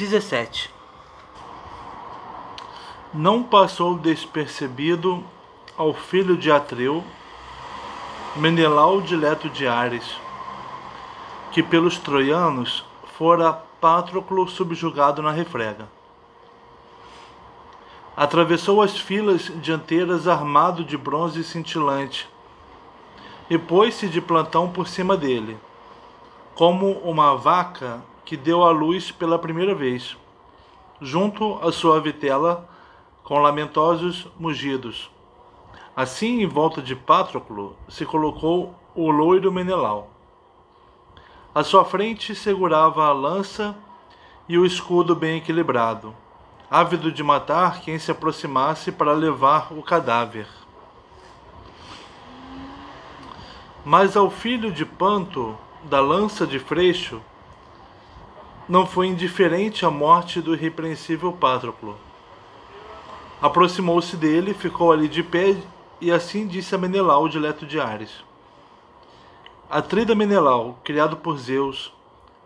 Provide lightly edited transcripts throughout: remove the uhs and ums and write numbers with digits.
17. Não passou despercebido ao filho de Atreu, Menelau dileto de Ares, que pelos troianos fora Patroclo subjugado na refrega. Atravessou as filas dianteiras armado de bronze cintilante e pôs-se de plantão por cima dele, como uma vaca que deu à luz pela primeira vez, junto à sua vitela com lamentosos mugidos. Assim, em volta de Patroclo, se colocou o loiro Menelau. À sua frente segurava a lança e o escudo bem equilibrado, ávido de matar quem se aproximasse para levar o cadáver. Mas ao filho de Panto, da lança de Freixo, não foi indiferente a morte do irrepreensível Patroclo. Aproximou-se dele, ficou ali de pé e assim disse a Menelau, dileto de Ares: Atrida Menelau, criado por Zeus,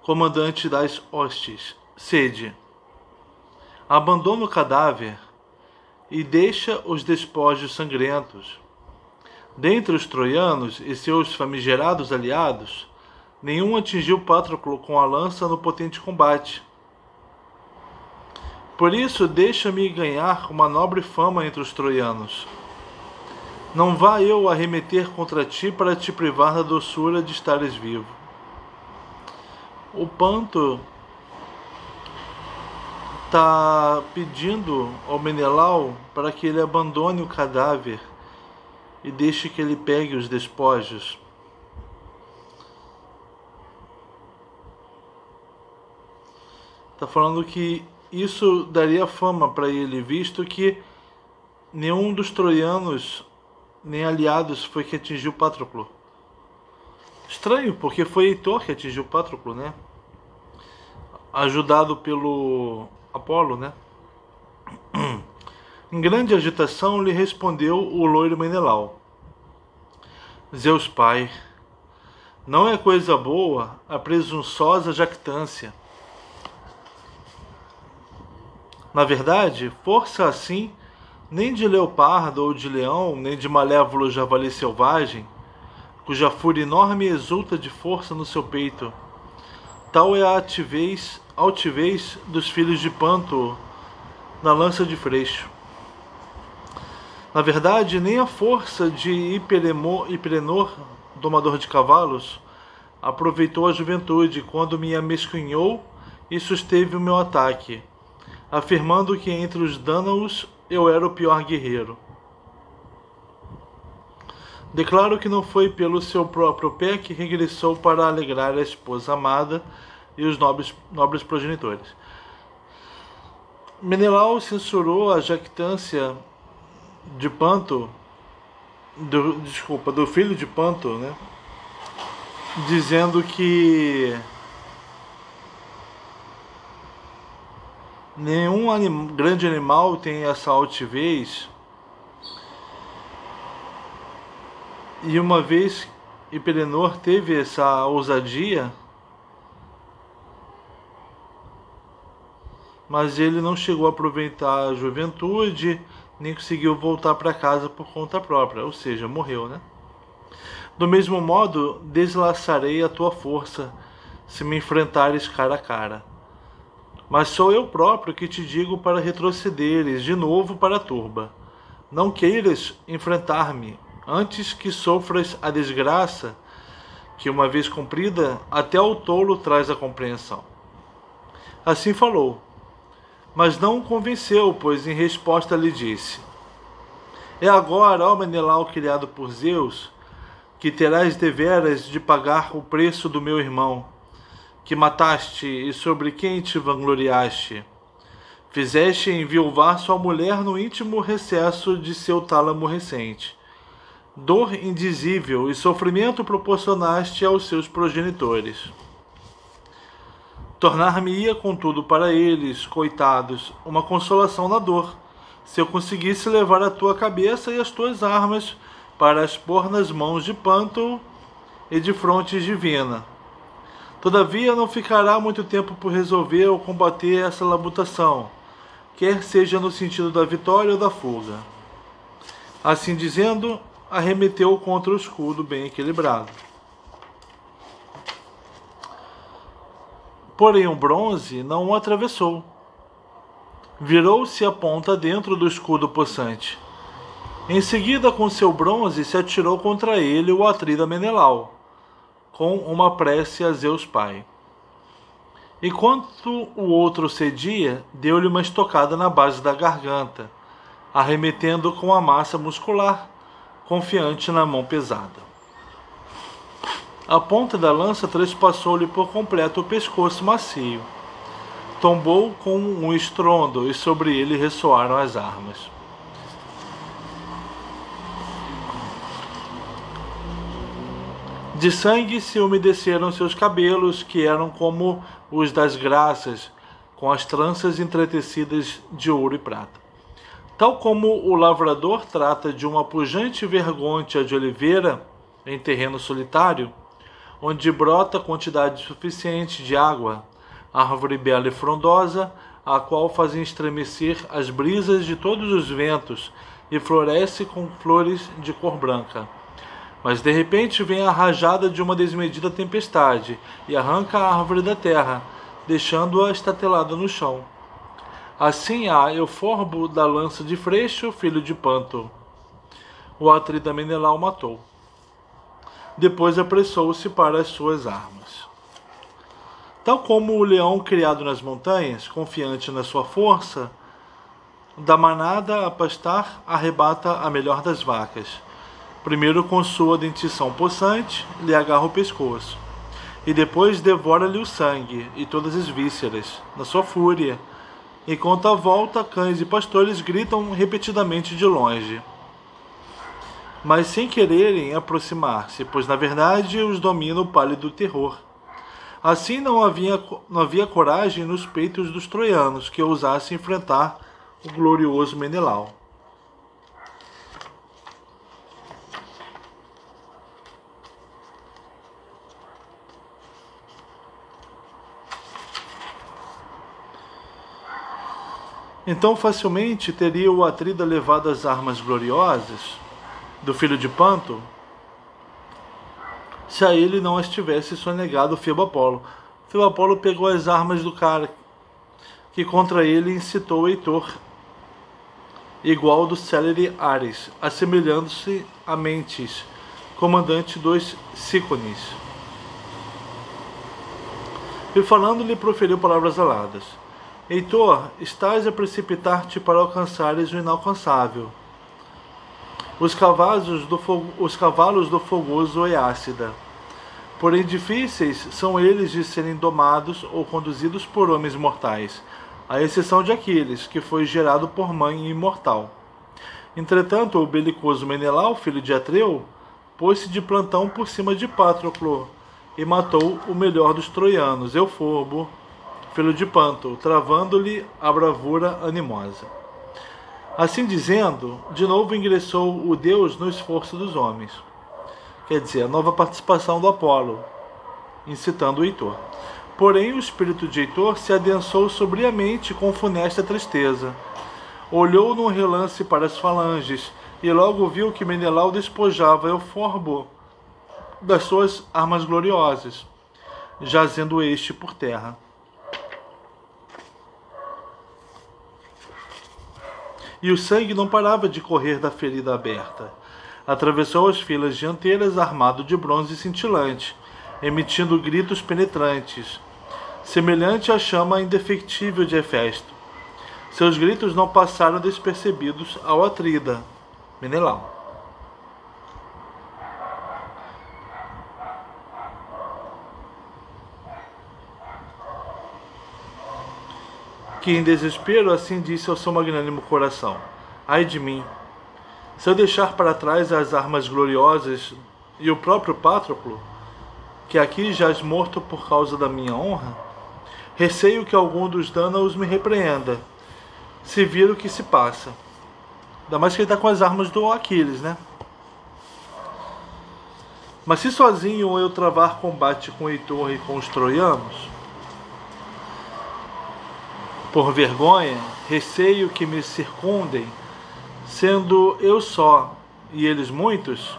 comandante das hostes, sede, abandona o cadáver e deixa os despojos sangrentos. Dentre os troianos e seus famigerados aliados, nenhum atingiu Patroclo com a lança no potente combate. Por isso, deixa-me ganhar uma nobre fama entre os troianos. Não vá eu arremeter contra ti para te privar da doçura de estares vivo. O Panto está pedindo ao Menelau para que ele abandone o cadáver e deixe que ele pegue os despojos. Está falando que isso daria fama para ele, visto que nenhum dos troianos nem aliados foi que atingiu Patroclo. Estranho, porque foi Heitor que atingiu Patroclo, né? Ajudado pelo Apolo, né? Em grande agitação lhe respondeu o loiro Menelau: Zeus Pai, não é coisa boa a presunçosa jactância. Na verdade, força assim, nem de leopardo ou de leão, nem de malévolo javali selvagem, cuja fúria enorme exulta de força no seu peito. Tal é a altivez dos filhos de Panto na lança de Freixo. Na verdade, nem a força de Hiperenor, domador de cavalos, aproveitou a juventude quando me amesquinhou e susteve o meu ataque, afirmando que entre os Dânaos eu era o pior guerreiro. Declaro que não foi pelo seu próprio pé que regressou para alegrar a esposa amada e os nobres progenitores. Menelau censurou a jactância de Panto, do filho de Panto, né? Dizendo que nenhum grande animal tem essa altivez, e uma vez Hiperenor teve essa ousadia, mas ele não chegou a aproveitar a juventude, nem conseguiu voltar para casa por conta própria, ou seja, morreu, né? Do mesmo modo, deslaçarei a tua força, se me enfrentares cara a cara. Mas sou eu próprio que te digo para retrocederes de novo para a turba. Não queiras enfrentar-me, antes que sofras a desgraça que, uma vez cumprida, até o tolo traz a compreensão. Assim falou, mas não o convenceu, pois em resposta lhe disse: É agora, ó Menelau criado por Zeus, que terás deveras de pagar o preço do meu irmão, que mataste e sobre quem te vangloriaste. Fizeste enviuvar sua mulher no íntimo recesso de seu tálamo recente. Dor indizível e sofrimento proporcionaste aos seus progenitores. Tornar-me-ia, contudo, para eles, coitados, uma consolação na dor, se eu conseguisse levar a tua cabeça e as tuas armas para as pôr nas mãos de Panto e de Frontes divina. Todavia não ficará muito tempo por resolver ou combater essa labutação, quer seja no sentido da vitória ou da fuga. Assim dizendo, arremeteu contra o escudo bem equilibrado. Porém o bronze não o atravessou. Virou-se a ponta dentro do escudo possante. Em seguida, com seu bronze, se atirou contra ele o atrida Menelau, com uma prece a Zeus Pai. Enquanto o outro cedia, deu-lhe uma estocada na base da garganta, arremetendo com a massa muscular, confiante na mão pesada. A ponta da lança trespassou-lhe por completo o pescoço macio. Tombou com um estrondo e sobre ele ressoaram as armas. De sangue se umedeceram seus cabelos, que eram como os das graças, com as tranças entretecidas de ouro e prata. Tal como o lavrador trata de uma pujante vergôntea de oliveira em terreno solitário, onde brota quantidade suficiente de água, árvore bela e frondosa, a qual fazem estremecer as brisas de todos os ventos e floresce com flores de cor branca. Mas de repente vem a rajada de uma desmedida tempestade e arranca a árvore da terra, deixando-a estatelada no chão. Assim há Euforbo da lança de Freixo, filho de Panto. O atrida Menelau matou. Depois apressou-se para as suas armas. Tal como o leão criado nas montanhas, confiante na sua força, da manada a pastar arrebata a melhor das vacas. Primeiro com sua dentição possante, lhe agarra o pescoço, e depois devora-lhe o sangue e todas as vísceras, na sua fúria, enquanto à volta cães e pastores gritam repetidamente de longe, mas sem quererem aproximar-se, pois na verdade os domina o pálido terror. Assim não havia coragem nos peitos dos troianos que ousassem enfrentar o glorioso Menelau. Então facilmente teria o atrida levado as armas gloriosas do filho de Panto, se a ele não as tivesse sonegado Febo Apolo. Febo Apolo pegou as armas do cara que contra ele incitou Heitor, igual do célere Ares, assemelhando-se a Mentes, comandante dos Cícones. E falando-lhe proferiu palavras aladas. Heitor, estás a precipitar-te para alcançares o inalcançável. Os cavalos do fogoso Eácida. Porém difíceis são eles de serem domados ou conduzidos por homens mortais, à exceção de Aquiles, que foi gerado por mãe imortal. Entretanto, o belicoso Menelau, filho de Atreu, pôs-se de plantão por cima de Patroclo e matou o melhor dos troianos, Euforbo, filho de Panto, travando-lhe a bravura animosa. Assim dizendo, de novo ingressou o Deus no esforço dos homens. Quer dizer, a nova participação do Apolo, incitando o Heitor. Porém, o espírito de Heitor se adensou sobriamente com funesta tristeza. Olhou num relance para as falanges e logo viu que Menelau despojava Euforbo das suas armas gloriosas, jazendo este por terra. E o sangue não parava de correr da ferida aberta. Atravessou as filas dianteiras armado de bronze cintilante, emitindo gritos penetrantes, semelhante à chama indefectível de Hefesto. Seus gritos não passaram despercebidos ao atrida, Menelau. Que em desespero assim disse ao seu magnânimo coração: ai de mim! Se eu deixar para trás as armas gloriosas e o próprio Patroclo, que aqui jaz morto por causa da minha honra, receio que algum dos Dânaos me repreenda, se vir o que se passa. Ainda mais que ele está com as armas do Aquiles, né? Mas se sozinho eu travar combate com Heitor e com os troianos, por vergonha, receio que me circundem, sendo eu só e eles muitos.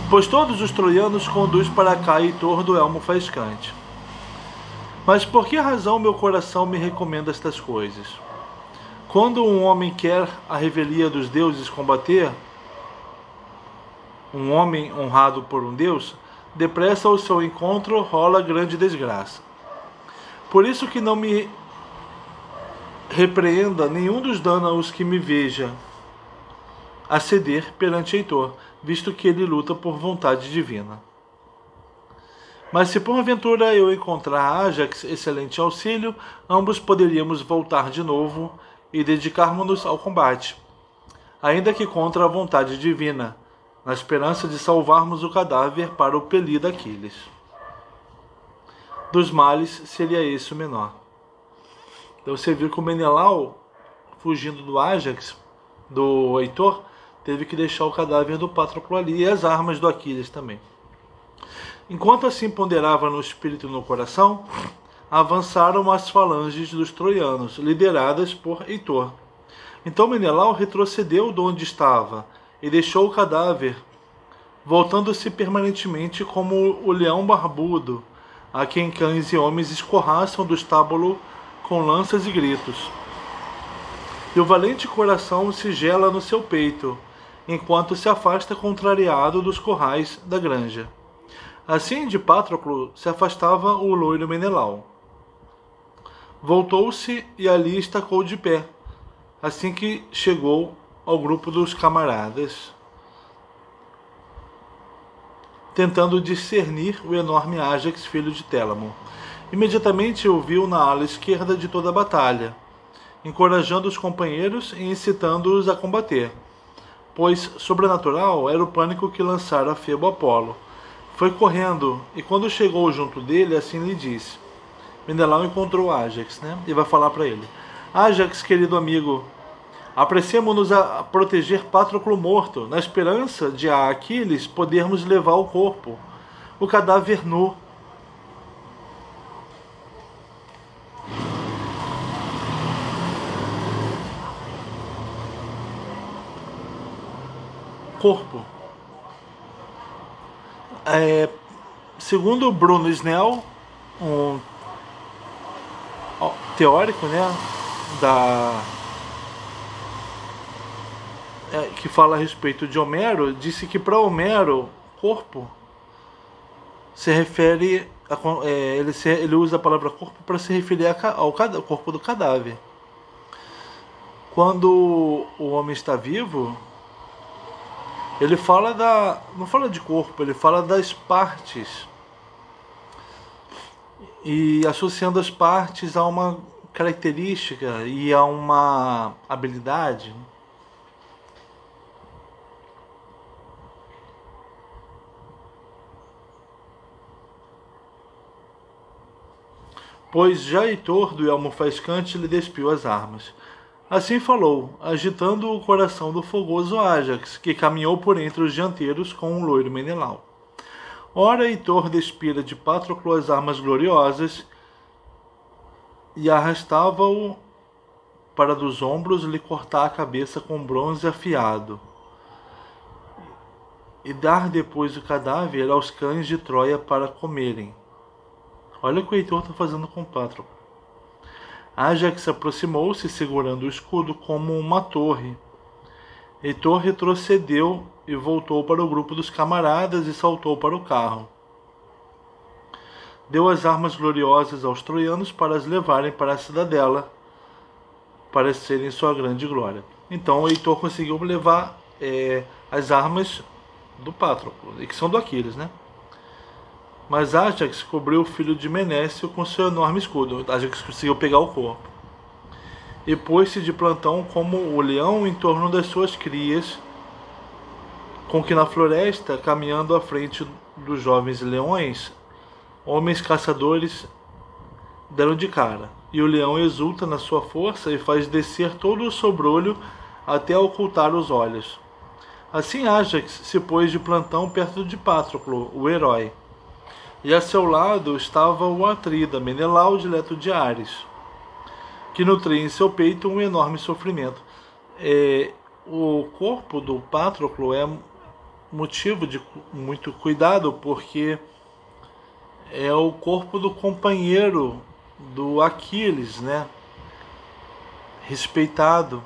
Pois todos os troianos conduz para cá Heitor do elmo faiscante. Mas por que razão meu coração me recomenda estas coisas? Quando um homem quer a revelia dos deuses combater, um homem honrado por um deus, depressa ao seu encontro rola grande desgraça. Por isso que não me repreenda nenhum dos danos que me veja a ceder perante Heitor, visto que ele luta por vontade divina. Mas se porventura eu encontrar Ájax excelente auxílio, ambos poderíamos voltar de novo e dedicarmos-nos ao combate, ainda que contra a vontade divina, na esperança de salvarmos o cadáver para o pelida Aquiles. Dos males seria esse o menor. Então você viu que o Menelau, fugindo do Ájax, do Heitor, teve que deixar o cadáver do Patroclo ali e as armas do Aquiles também. Enquanto assim ponderava no espírito e no coração, avançaram as falanges dos troianos, lideradas por Heitor. Então Menelau retrocedeu de onde estava e deixou o cadáver, voltando-se permanentemente como o leão barbudo, a quem cães e homens escorraçam do estábulo com lanças e gritos. E o valente coração se gela no seu peito, enquanto se afasta contrariado dos corrais da granja. Assim de Patroclo se afastava o loiro Menelau. Voltou-se e ali estacou de pé, assim que chegou ao grupo dos camaradas, tentando discernir o enorme Ájax, filho de Télamo. Imediatamente o viu na ala esquerda de toda a batalha, encorajando os companheiros e incitando-os a combater, pois sobrenatural era o pânico que lançara Febo Apolo. Foi correndo, e quando chegou junto dele, assim lhe disse. Menelau encontrou Ájax, e vai falar para ele: Ájax, querido amigo, apressemo-nos a proteger Patroclo morto, na esperança de a Aquiles podermos levar o corpo, o cadáver nu. Corpo. Segundo Bruno Snell, um teórico, que fala a respeito de Homero, disse que para Homero, corpo se refere ele usa a palavra corpo para se referir ao corpo do cadáver. Quando o homem está vivo, ele não fala de corpo, ele fala das partes, e associando as partes a uma característica e a uma habilidade. Pois já Heitor do elmo faiscante lhe despiu as armas. Assim falou, agitando o coração do fogoso Ájax, que caminhou por entre os dianteiros com o loiro Menelau. Ora Heitor despira de Patroclo as armas gloriosas e arrastava-o para dos ombros lhe cortar a cabeça com bronze afiado e dar depois o cadáver aos cães de Troia para comerem. Olha o que o Heitor está fazendo com Patroclo. Ájax aproximou-se segurando o escudo como uma torre. Heitor retrocedeu e voltou para o grupo dos camaradas e saltou para o carro. Deu as armas gloriosas aos troianos para as levarem para a cidadela, para serem sua grande glória. Então o Heitor conseguiu levar as armas do Patroclo, que são do Aquiles, Mas Ájax cobriu o filho de Menécio com seu enorme escudo. Ájax conseguiu pegar o corpo. E pôs-se de plantão como o leão em torno das suas crias, com que na floresta, caminhando à frente dos jovens leões, homens caçadores deram de cara. E o leão exulta na sua força e faz descer todo o sobrolho até ocultar os olhos. Assim Ajax se pôs de plantão perto de Patroclo, o herói. E a seu lado estava o Atrida, Menelau, dileto de Ares, que nutria em seu peito um enorme sofrimento. O corpo do Patroclo é motivo de muito cuidado, porque é o corpo do companheiro do Aquiles, né? Respeitado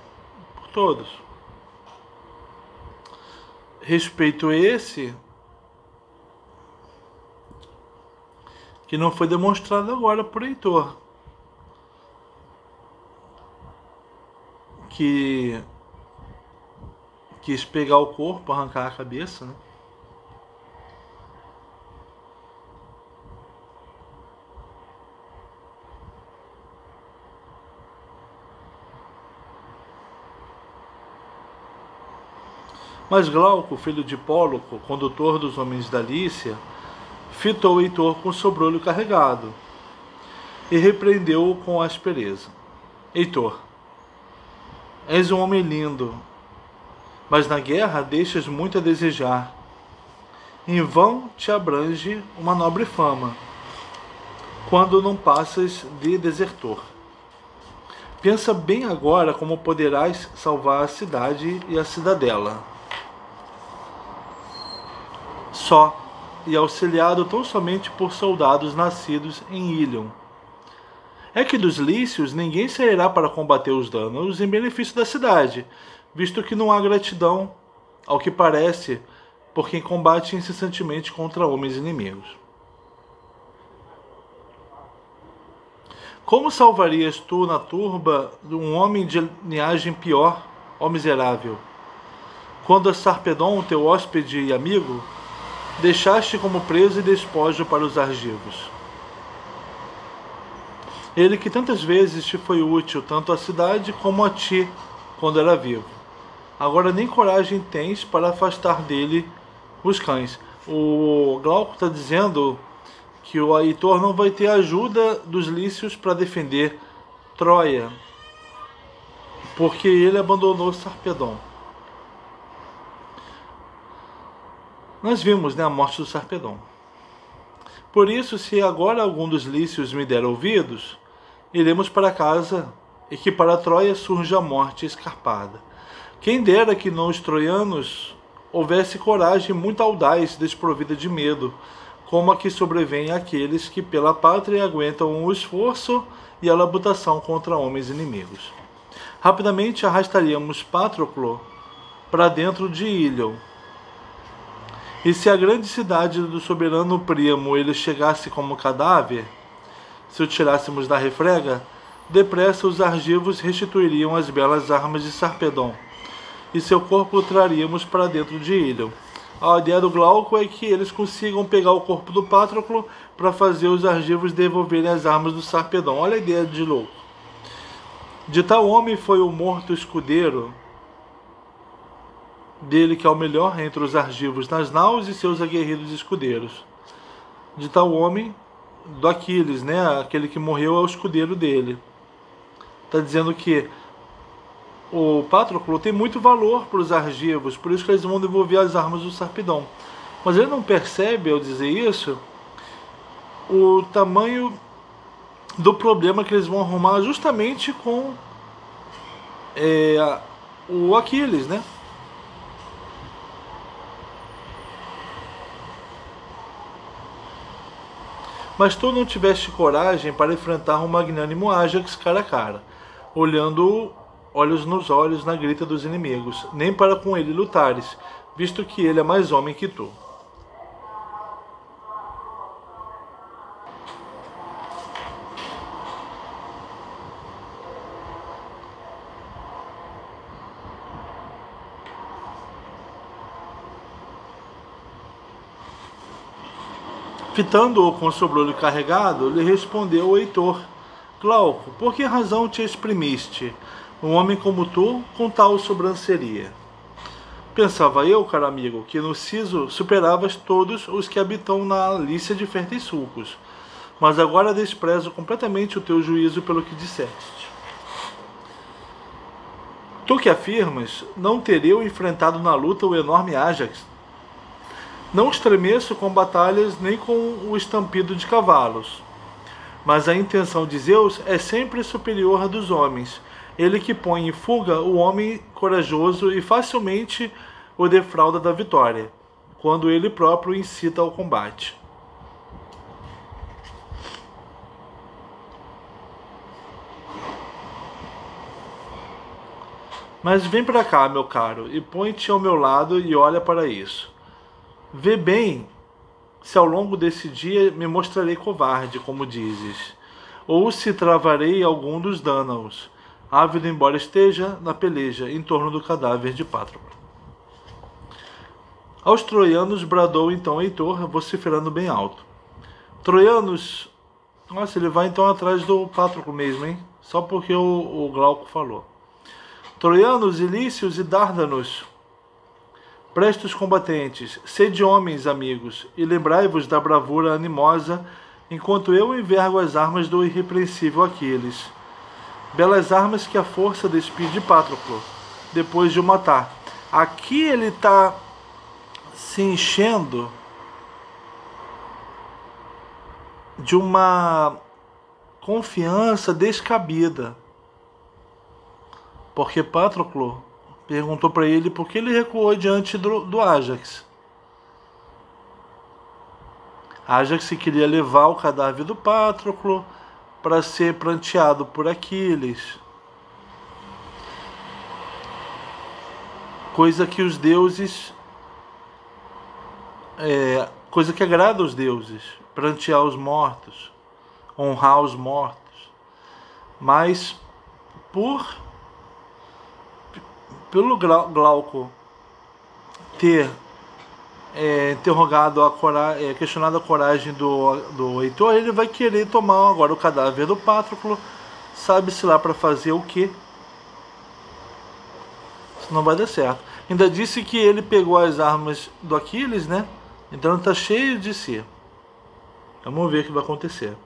por todos. Respeito esse que não foi demonstrado agora por Heitor, que quis pegar o corpo, arrancar a cabeça, né? Mas Glauco, filho de Póloco, condutor dos homens da Lícia, fitou Heitor com o sobrolho carregado e repreendeu-o com aspereza. Heitor, és um homem lindo, mas na guerra deixas muito a desejar. Em vão te abrange uma nobre fama, quando não passas de desertor. Pensa bem agora como poderás salvar a cidade e a cidadela. Só, e auxiliado tão somente por soldados nascidos em Ilion. É que dos lícios ninguém sairá para combater os danos em benefício da cidade, visto que não há gratidão, ao que parece, por quem combate incessantemente contra homens inimigos. Como salvarias tu na turba de um homem de linhagem pior, ó miserável, quando a Sarpedon, teu hóspede e amigo, deixaste como preso e despojo para os argivos? Ele que tantas vezes te foi útil, tanto à cidade como a ti, quando era vivo. Agora nem coragem tens para afastar dele os cães. O Glauco está dizendo que o Heitor não vai ter ajuda dos lícios para defender Troia, porque ele abandonou Sarpedon. Nós vimos, né, a morte do Sarpedon. Por isso, se agora algum dos lícios me der ouvidos, iremos para casa e que para Troia surja a morte escarpada. Quem dera que nos troianos houvesse coragem muito audaz, desprovida de medo, como a que sobrevém àqueles que pela pátria aguentam o esforço e a labutação contra homens inimigos. Rapidamente arrastaríamos Patroclo para dentro de Ilion. E se a grande cidade do soberano Príamo ele chegasse como cadáver, se o tirássemos da refrega, depressa os argivos restituiriam as belas armas de Sarpedon, e seu corpo o traríamos para dentro de Ilion. A ideia do Glauco é que eles consigam pegar o corpo do Patroclo para fazer os argivos devolverem as armas do Sarpedon. Olha a ideia de louco. De tal homem foi o morto escudeiro dele, que é o melhor entre os argivos nas naus e seus aguerridos escudeiros. De tal homem, do Aquiles, né? Aquele que morreu é o escudeiro dele. Está dizendo que o Patroclo tem muito valor para os argivos, por isso que eles vão devolver as armas do Sarpedon. Mas ele não percebe, ao dizer isso, o tamanho do problema que eles vão arrumar justamente com o Aquiles, né? Mas tu não tiveste coragem para enfrentar o magnânimo Ajax cara a cara, olhando olhos nos olhos na grita dos inimigos, nem para com ele lutares, visto que ele é mais homem que tu. Fitando-o com o sobrolho carregado, lhe respondeu o Heitor: Glauco, por que razão te exprimiste? Um homem como tu, com tal sobranceria. Pensava eu, caro amigo, que no siso superavas todos os que habitam na Lícia de férteis sulcos, mas agora desprezo completamente o teu juízo pelo que disseste. Tu que afirmas, não teria eu enfrentado na luta o enorme Ájax. Não estremeço com batalhas nem com o estampido de cavalos. Mas a intenção de Zeus é sempre superior à dos homens. Ele que põe em fuga o homem corajoso e facilmente o defrauda da vitória, quando ele próprio incita ao combate. Mas vem para cá, meu caro, e põe-te ao meu lado e olha para isso. Vê bem se ao longo desse dia me mostrarei covarde, como dizes, ou se travarei algum dos Dânaos, ávido embora esteja na peleja em torno do cadáver de Patroclo. Aos troianos bradou então Heitor, vociferando bem alto. Troianos... Nossa, ele vai então atrás do Patroclo mesmo, hein? Só porque o Glauco falou. Troianos, ilícios e dárdanos, prestos combatentes, sede homens, amigos, e lembrai-vos da bravura animosa, enquanto eu envergo as armas do irrepreensível Aquiles. Belas armas que a força despide de Patroclo, depois de o matar. Aqui ele está se enchendo de uma confiança descabida. Porque Patroclo perguntou para ele por que ele recuou diante do Ájax. Ájax queria levar o cadáver do Patroclo para ser pranteado por Aquiles. Coisa que os deuses... coisa que agrada aos deuses. Prantear os mortos. Honrar os mortos. Mas pelo Glauco ter interrogado questionado a coragem do Heitor, ele vai querer tomar agora o cadáver do Patroclo, sabe-se lá para fazer o quê? Isso não vai dar certo. Ainda disse que ele pegou as armas do Aquiles, né? Então está cheio de si. Vamos ver o que vai acontecer.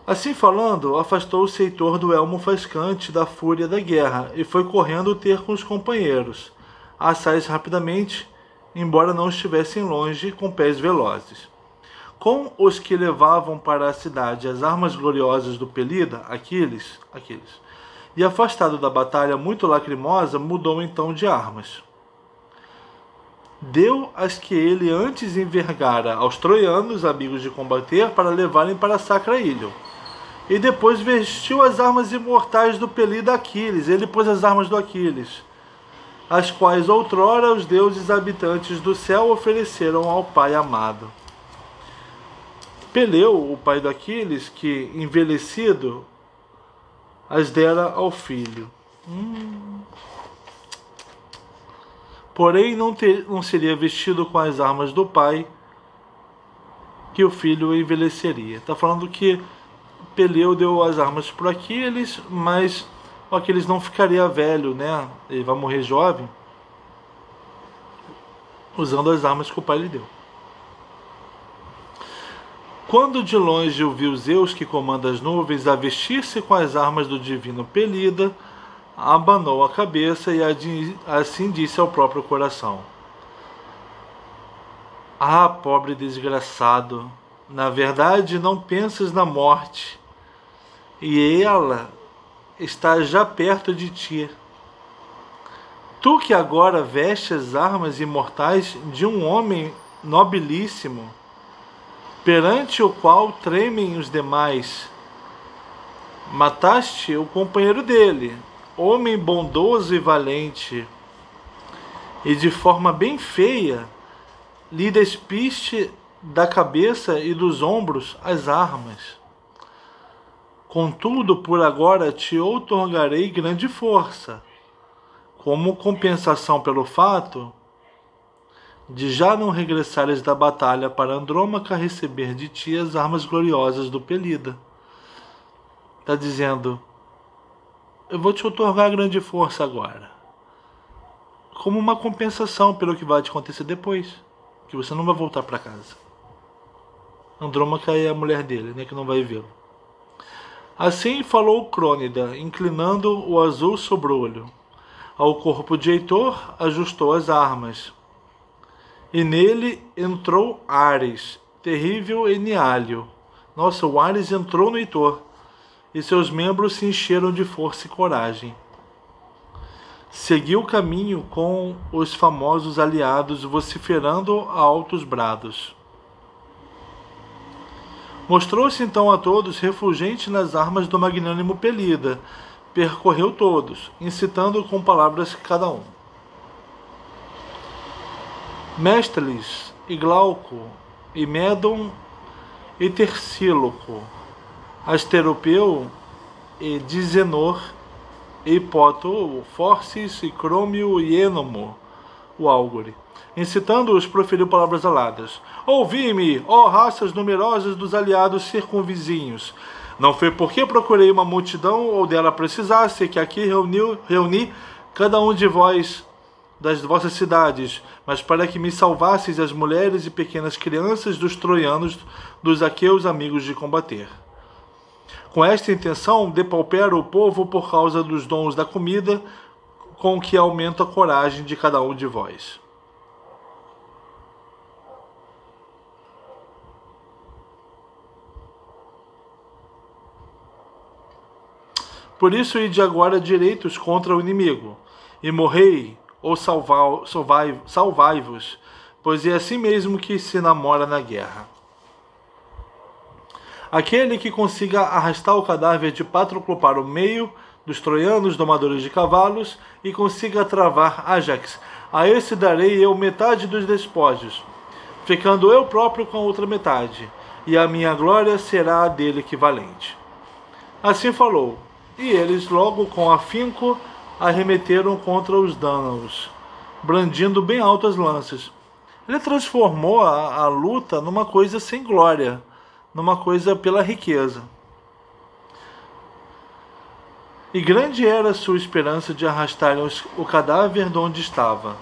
Assim falando, afastou-se Heitor do elmo faiscante da fúria da guerra e foi correndo ter com os companheiros, assaz rapidamente, embora não estivessem longe, com pés velozes. Com os que levavam para a cidade as armas gloriosas do Pelida, Aquiles, e afastado da batalha muito lacrimosa, mudou então de armas. Deu as que ele antes envergara aos troianos, amigos de combater, para levarem para a Sacra Ilha. E depois vestiu as armas imortais do Pelida Aquiles. Ele pôs as armas do Aquiles, as quais outrora os deuses habitantes do céu ofereceram ao pai amado. Peleu, o pai do Aquiles, que, envelhecido, as dera ao filho. Porém, não seria vestido com as armas do pai, que o filho envelheceria. Está falando que Peleu deu as armas para Aquiles, mas o Aquiles não ficaria velho, né? Ele vai morrer jovem, usando as armas que o pai lhe deu. Quando de longe o viu Zeus, que comanda as nuvens, a vestir-se com as armas do divino Pelida, abanou a cabeça e assim disse ao próprio coração: Ah, pobre desgraçado, na verdade não pensas na morte, e ela está já perto de ti. Tu que agora veste as armas imortais de um homem nobilíssimo, perante o qual tremem os demais, mataste o companheiro dele, homem bondoso e valente, e de forma bem feia lhe despiste da cabeça e dos ombros as armas. Contudo, por agora te outorgarei grande força, como compensação pelo fato de já não regressares da batalha para Andrômaca receber de ti as armas gloriosas do Pelida. Está dizendo: eu vou te outorgar grande força agora, como uma compensação pelo que vai te acontecer depois, que você não vai voltar para casa. Andrômaca é a mulher dele, né, que não vai vê-lo. Assim falou Crônida, inclinando o azul sobrolho. Ao corpo de Heitor ajustou as armas. E nele entrou Ares, terrível Eniálio. Nossa, o Ares entrou no Heitor, e seus membros se encheram de força e coragem. Seguiu o caminho com os famosos aliados, vociferando a altos brados. Mostrou-se então a todos refulgente nas armas do magnânimo Pelida. Percorreu todos, incitando com palavras cada um. Mestles, e Glauco, e Médon, e Tercíloco, Asteropeu, e Dizenor, e Poto, Forcis, e Crômio, e Ênomo, o Álgore. Incitando-os, proferiu palavras aladas. Ouvi-me, ó raças numerosas dos aliados circunvizinhos. Não foi porque procurei uma multidão ou dela precisasse que aqui reuni cada um de vós das vossas cidades, mas para que me salvasseis as mulheres e pequenas crianças dos troianos, dos aqueus amigos de combater. Com esta intenção, depaupero o povo por causa dos dons da comida, com que aumento a coragem de cada um de vós. Por isso, ide agora direitos contra o inimigo, e morrei, ou salvai-vos, pois é assim mesmo que se namora na guerra. Aquele que consiga arrastar o cadáver de Patroclo para o meio dos troianos domadores de cavalos e consiga travar Ájax, a esse darei eu metade dos despojos, ficando eu próprio com a outra metade, e a minha glória será a dele equivalente. Assim falou, e eles logo com afinco arremeteram contra os dânaos, brandindo bem alto as lanças. Ele transformou a luta numa coisa sem glória, numa coisa pela riqueza. E grande era a sua esperança de arrastarem o cadáver de onde estava.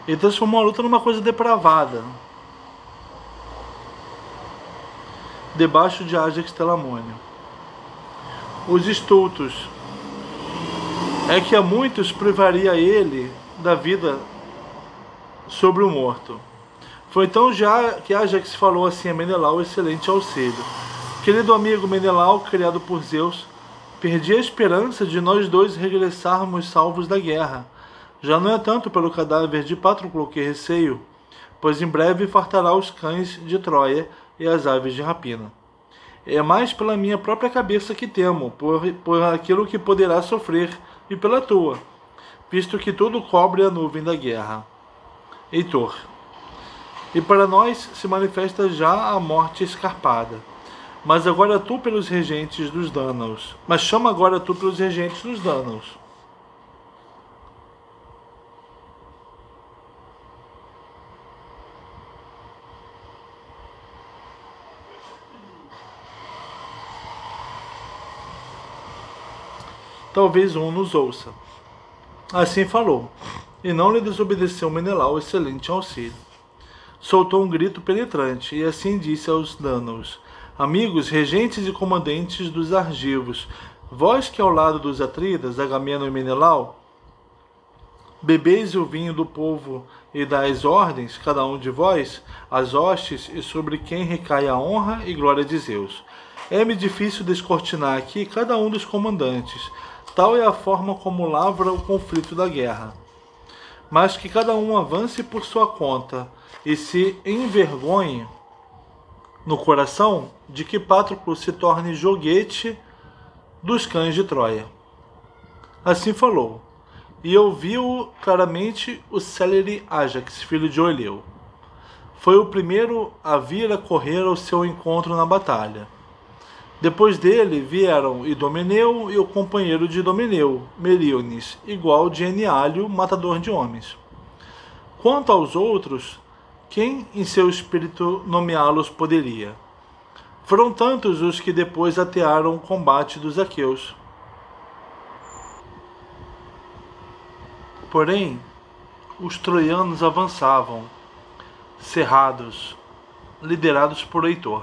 Ele transformou a luta numa coisa depravada, debaixo de Ájax Telamônio. Os estultos é que a muitos privaria ele da vida sobre o morto. Foi então já que Ájax falou assim a Menelau, excelente auxílio. Querido amigo Menelau, criado por Zeus, perdi a esperança de nós dois regressarmos salvos da guerra. Já não é tanto pelo cadáver de Patroclo que receio, pois em breve fartará os cães de Troia e as aves de rapina. É mais pela minha própria cabeça que temo, por aquilo que poderá sofrer, e pela tua, visto que tudo cobre a nuvem da guerra. Heitor. E para nós se manifesta já a morte escarpada. Mas agora tu pelos regentes dos Dânaos. Mas chama agora tu pelos regentes dos Dânaos. Talvez um nos ouça. Assim falou, e não lhe desobedeceu Menelau, excelente auxílio. Soltou um grito penetrante, e assim disse aos Dânaos: amigos, regentes e comandantes dos argivos, vós que ao lado dos Atridas, Agamenon e Menelau, bebeis o vinho do povo e dais ordens, cada um de vós, às hostes e sobre quem recai a honra e glória de Zeus. É-me difícil descortinar aqui cada um dos comandantes. Tal é a forma como lavra o conflito da guerra. Mas que cada um avance por sua conta e se envergonhe no coração de que Patroclo se torne joguete dos cães de Troia. Assim falou, e ouviu claramente o célere Ájax, filho de Oileu. Foi o primeiro a vir a correr ao seu encontro na batalha. Depois dele vieram Idomeneu e o companheiro de Idomeneu, Meríones, igual de Eniálio, matador de homens. Quanto aos outros, quem em seu espírito nomeá-los poderia? Foram tantos os que depois atearam o combate dos aqueus. Porém, os troianos avançavam, cerrados, liderados por Heitor.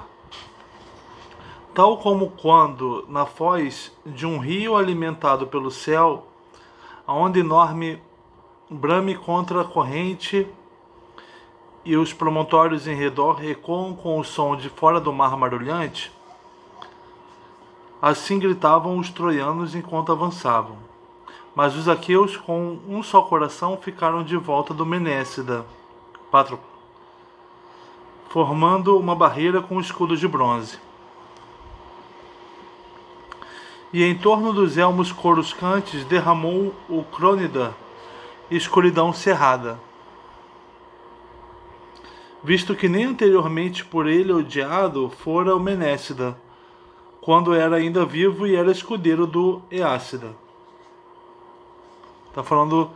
Tal como quando, na foz de um rio alimentado pelo céu, a onda enorme brame contra a corrente e os promontórios em redor ecoam com o som de fora do mar marulhante, assim gritavam os troianos enquanto avançavam. Mas os aqueus, com um só coração, ficaram de volta do Menécida, Patroclo, formando uma barreira com escudos de bronze. E em torno dos elmos coruscantes derramou o Crônida escuridão cerrada, visto que nem anteriormente por ele odiado fora o Menécida, quando era ainda vivo e era escudeiro do Eácida. Está falando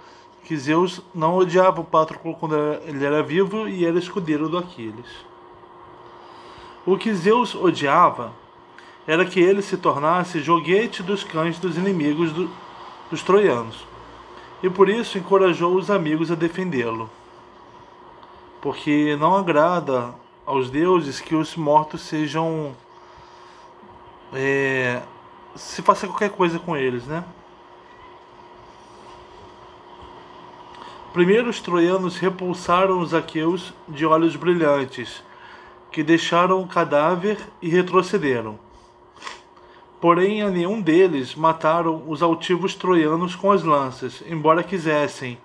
que Zeus não odiava o Patroclo quando ele era vivo e era escudeiro do Aquiles. O que Zeus odiava era que ele se tornasse joguete dos cães dos inimigos dos troianos, e por isso encorajou os amigos a defendê-lo, porque não agrada aos deuses que os mortos sejam se faça qualquer coisa com eles, né? Primeiro os troianos repulsaram os aqueus de olhos brilhantes, que deixaram o cadáver e retrocederam. Porém, a nenhum deles mataram os altivos troianos com as lanças, embora quisessem,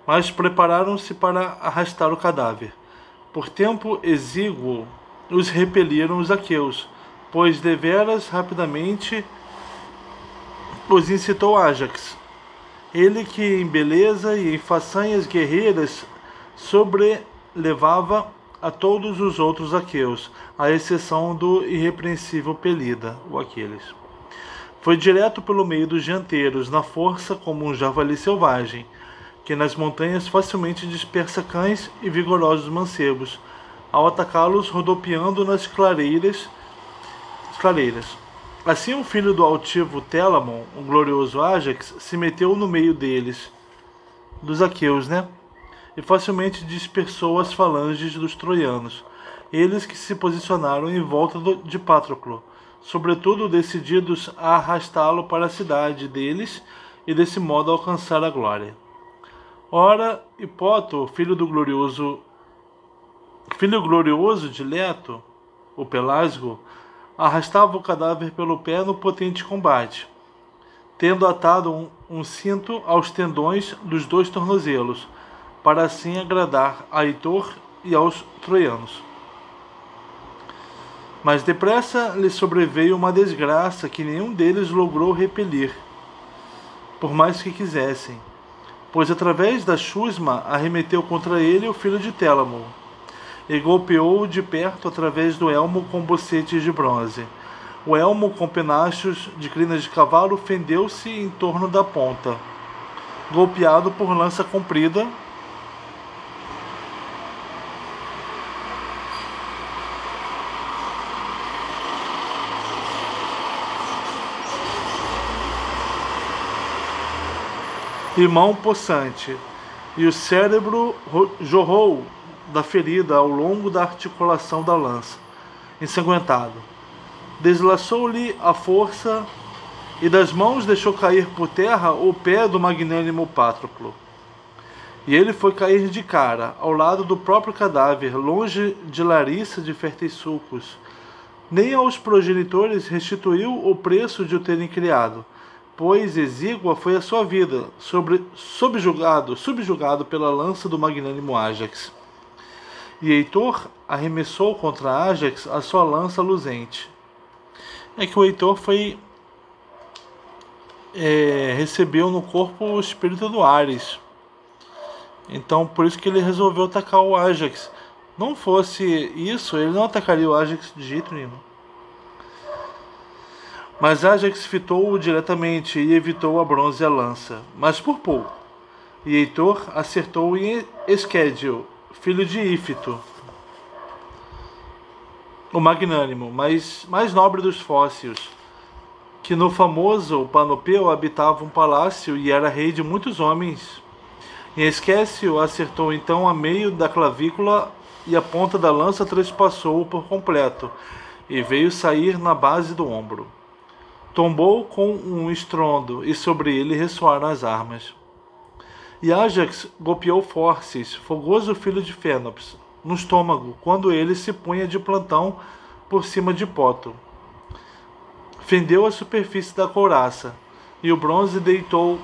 mas prepararam-se para arrastar o cadáver. Por tempo exíguo, os repeliram os aqueus, pois deveras rapidamente os incitou Ájax, ele que em beleza e em façanhas guerreiras sobrelevava a todos os outros aqueus, à exceção do irrepreensível Pelida, o Aquiles. Foi direto pelo meio dos dianteiros, na força como um javali selvagem, que nas montanhas facilmente dispersa cães e vigorosos mancebos, ao atacá-los rodopiando nas clareiras. Assim o filho do altivo Telamon, o glorioso Ájax, se meteu no meio deles, dos aqueus, né? E facilmente dispersou as falanges dos troianos, eles que se posicionaram em volta de Patroclo, sobretudo decididos a arrastá-lo para a cidade deles e desse modo alcançar a glória. Ora, Hipoto, filho glorioso de Leto, o Pelasgo, arrastava o cadáver pelo pé no potente combate, tendo atado um cinto aos tendões dos 2 tornozelos, para assim agradar a Heitor e aos troianos. Mas depressa lhe sobreveio uma desgraça que nenhum deles logrou repelir, por mais que quisessem, pois através da chusma arremeteu contra ele o filho de Telamon, e golpeou-o de perto através do elmo com bocetes de bronze. O elmo com penachos de crinas de cavalo fendeu-se em torno da ponta, golpeado por lança comprida, e mão possante, e o cérebro jorrou da ferida ao longo da articulação da lança, ensanguentado. Deslaçou-lhe a força e das mãos deixou cair por terra o pé do magnânimo Patroclo. E ele foi cair de cara, ao lado do próprio cadáver, longe de Larissa de férteis sulcos. Nem aos progenitores restituiu o preço de o terem criado, pois exígua foi a sua vida, subjugado pela lança do magnânimo Ájax. E Heitor arremessou contra Ájax a sua lança luzente. É que o Heitor recebeu no corpo o espírito do Ares. Então por isso que ele resolveu atacar o Ájax. Não fosse isso, ele não atacaria o Ájax de jeito nenhum. Mas Ájax fitou-o diretamente e evitou a bronze e a lança, mas por pouco. E Heitor acertou em Esquédio, filho de Ífito, o magnânimo, mais nobre dos fósseis, que no famoso Panopeu habitava um palácio e era rei de muitos homens. E Esquécio acertou então a meio da clavícula e a ponta da lança trespassou-o por completo, e veio sair na base do ombro. Tombou com um estrondo, e sobre ele ressoaram as armas. E Ájax golpeou Forces, fogoso filho de Fênops, no estômago, quando ele se punha de plantão por cima de Poto. Fendeu a superfície da couraça, e o bronze deitou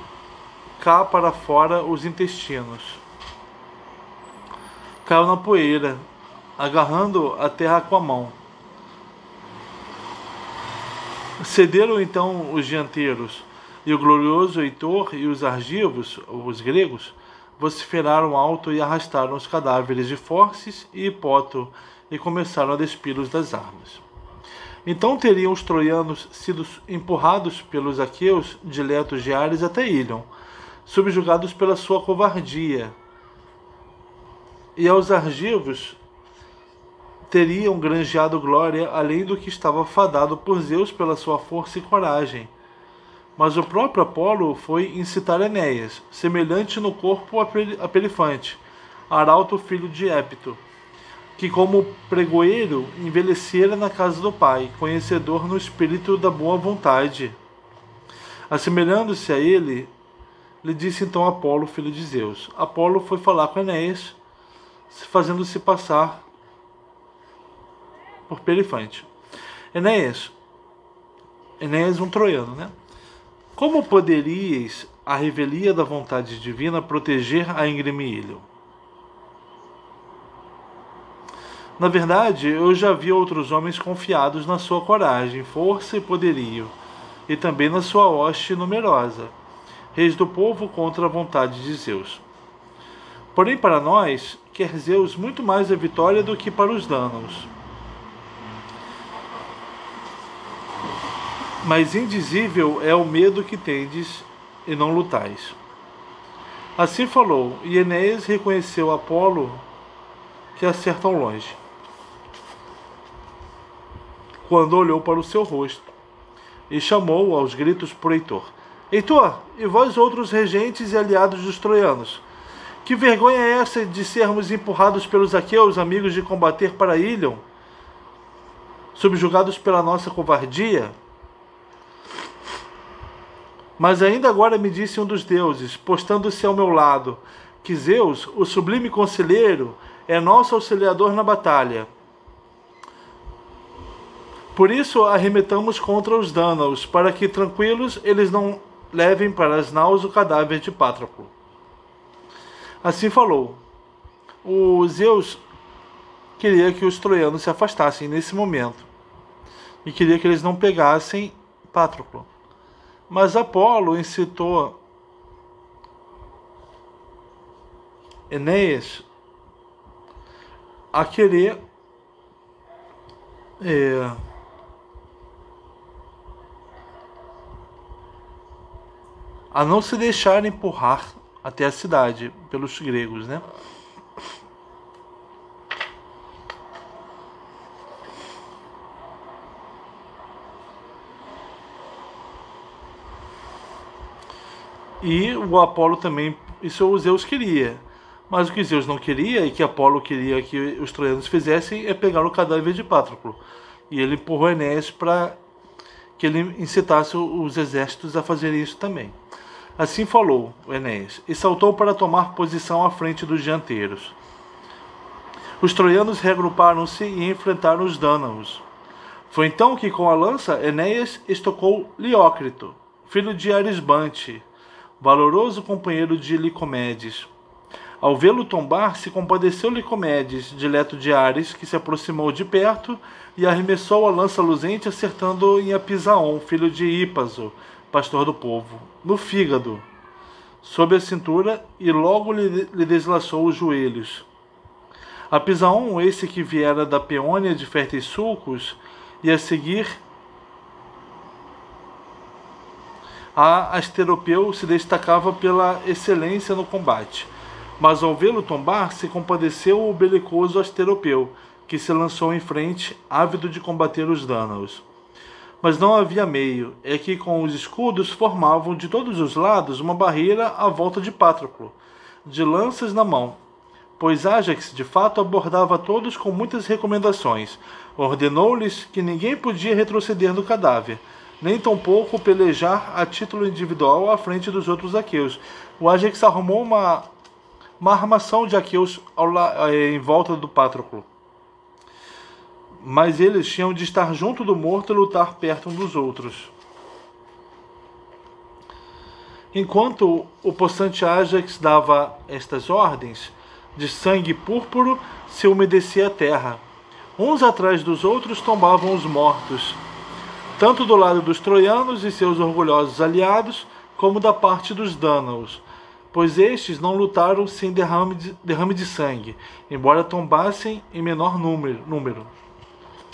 cá para fora os intestinos. Caiu na poeira, agarrando a terra com a mão. Cederam então os dianteiros, e o glorioso Heitor e os argivos, os gregos, vociferaram alto e arrastaram os cadáveres de Forces e Poto e começaram a despi-los das armas. Então teriam os troianos sido empurrados pelos aqueus, diletos de Ares, até Ílion, subjugados pela sua covardia. E aos argivos teriam granjeado glória além do que estava fadado por Zeus pela sua força e coragem. Mas o próprio Apolo foi incitar Enéas, semelhante no corpo a Perifante, arauto filho de Épito, que como pregoeiro envelhecera na casa do pai, conhecedor no espírito da boa vontade. Assemelhando-se a ele, lhe disse então Apolo, filho de Zeus. Apolo foi falar com Enéas, fazendo-se passar por Perifante. Enéas, um troiano, né? Como poderíeis, à revelia da vontade divina, proteger a íngreme Ílion? Na verdade, eu já vi outros homens confiados na sua coragem, força e poderio, e também na sua hoste numerosa, reis do povo contra a vontade de Zeus. Porém, para nós, quer Zeus muito mais a vitória do que para os dânaos. Mas indizível é o medo que tendes e não lutais. Assim falou, e Enéas reconheceu Apolo, que acerta ao longe, quando olhou para o seu rosto, e chamou aos gritos por Heitor. Heitor, e vós outros regentes e aliados dos troianos, que vergonha é essa de sermos empurrados pelos aqueus, amigos de combater para Ílion, subjugados pela nossa covardia? Mas ainda agora me disse um dos deuses, postando-se ao meu lado, que Zeus, o sublime conselheiro, é nosso auxiliador na batalha. Por isso arremetamos contra os dânaos, para que, tranquilos, eles não levem para as naus o cadáver de Patroclo. Assim falou. O Zeus queria que os troianos se afastassem nesse momento, e queria que eles não pegassem Patroclo. Mas Apolo incitou Enéas a querer a não se deixar empurrar até a cidade pelos gregos, né? E o Apolo também, isso o Zeus queria. Mas o que Zeus não queria, e que Apolo queria que os troianos fizessem, é pegar o cadáver de Patroclo. E ele empurrou Enéas para que ele incitasse os exércitos a fazerem isso também. Assim falou Enéas, e saltou para tomar posição à frente dos dianteiros. Os troianos reagruparam-se e enfrentaram os dânaos. Foi então que com a lança Enéas estocou Liócrito, filho de Arisbante, valoroso companheiro de Licomedes. Ao vê-lo tombar, se compadeceu Licomedes, dileto de Ares, que se aproximou de perto e arremessou a lança luzente, acertando em Apisaon, filho de Ípaso, pastor do povo, no fígado, sob a cintura, e logo lhe deslaçou os joelhos. Apisaon, esse que viera da Peônia de férteis sulcos, e a seguir a Asteropeu se destacava pela excelência no combate. Mas ao vê-lo tombar, se compadeceu o belicoso Asteropeu, que se lançou em frente, ávido de combater os dânaos. Mas não havia meio, é que com os escudos formavam de todos os lados uma barreira à volta de Patroclo, de lanças na mão. pois Ájax, de fato, abordava todos com muitas recomendações. Ordenou-lhes que ninguém podia retroceder no cadáver, nem tampouco pelejar a título individual à frente dos outros aqueus. O Ájax arrumou uma armação de aqueus em volta do Patroclo. Mas eles tinham de estar junto do morto e lutar perto um dos outros. Enquanto o possante Ájax dava estas ordens, de sangue púrpuro se umedecia a terra. Uns atrás dos outros tombavam os mortos, tanto do lado dos troianos e seus orgulhosos aliados, como da parte dos dânaos, pois estes não lutaram sem derrame de sangue, embora tombassem em menor número.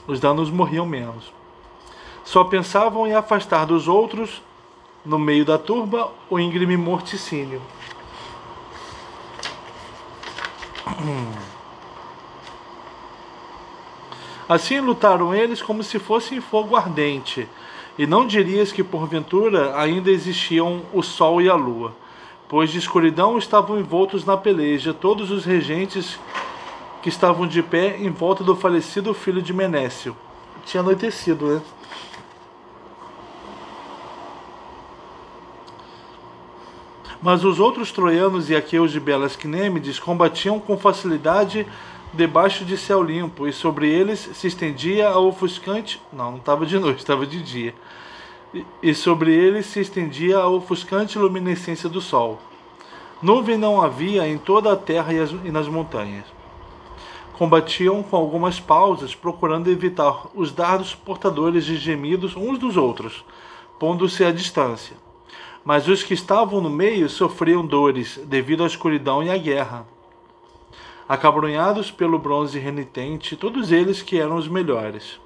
Os dânaos morriam menos. Só pensavam em afastar dos outros, no meio da turba, o íngreme morticínio. Assim lutaram eles como se fossem fogo ardente, e não dirias que porventura ainda existiam o sol e a lua, pois de escuridão estavam envoltos na peleja todos os regentes que estavam de pé em volta do falecido filho de Menécio. Tinha anoitecido, né? Mas os outros troianos e aqueus de belas Quinêmides combatiam com facilidade debaixo de céu limpo, e sobre eles se estendia a ofuscante... Não estava de noite, estava de dia. E sobre eles se estendia a ofuscante luminescência do sol. Nuvem não havia em toda a terra e nas montanhas. Combatiam com algumas pausas, procurando evitar os dardos portadores de gemidos uns dos outros, pondo-se à distância. Mas os que estavam no meio sofriam dores devido à escuridão e à guerra. Acabrunhados pelo bronze renitente, todos eles que eram os melhores.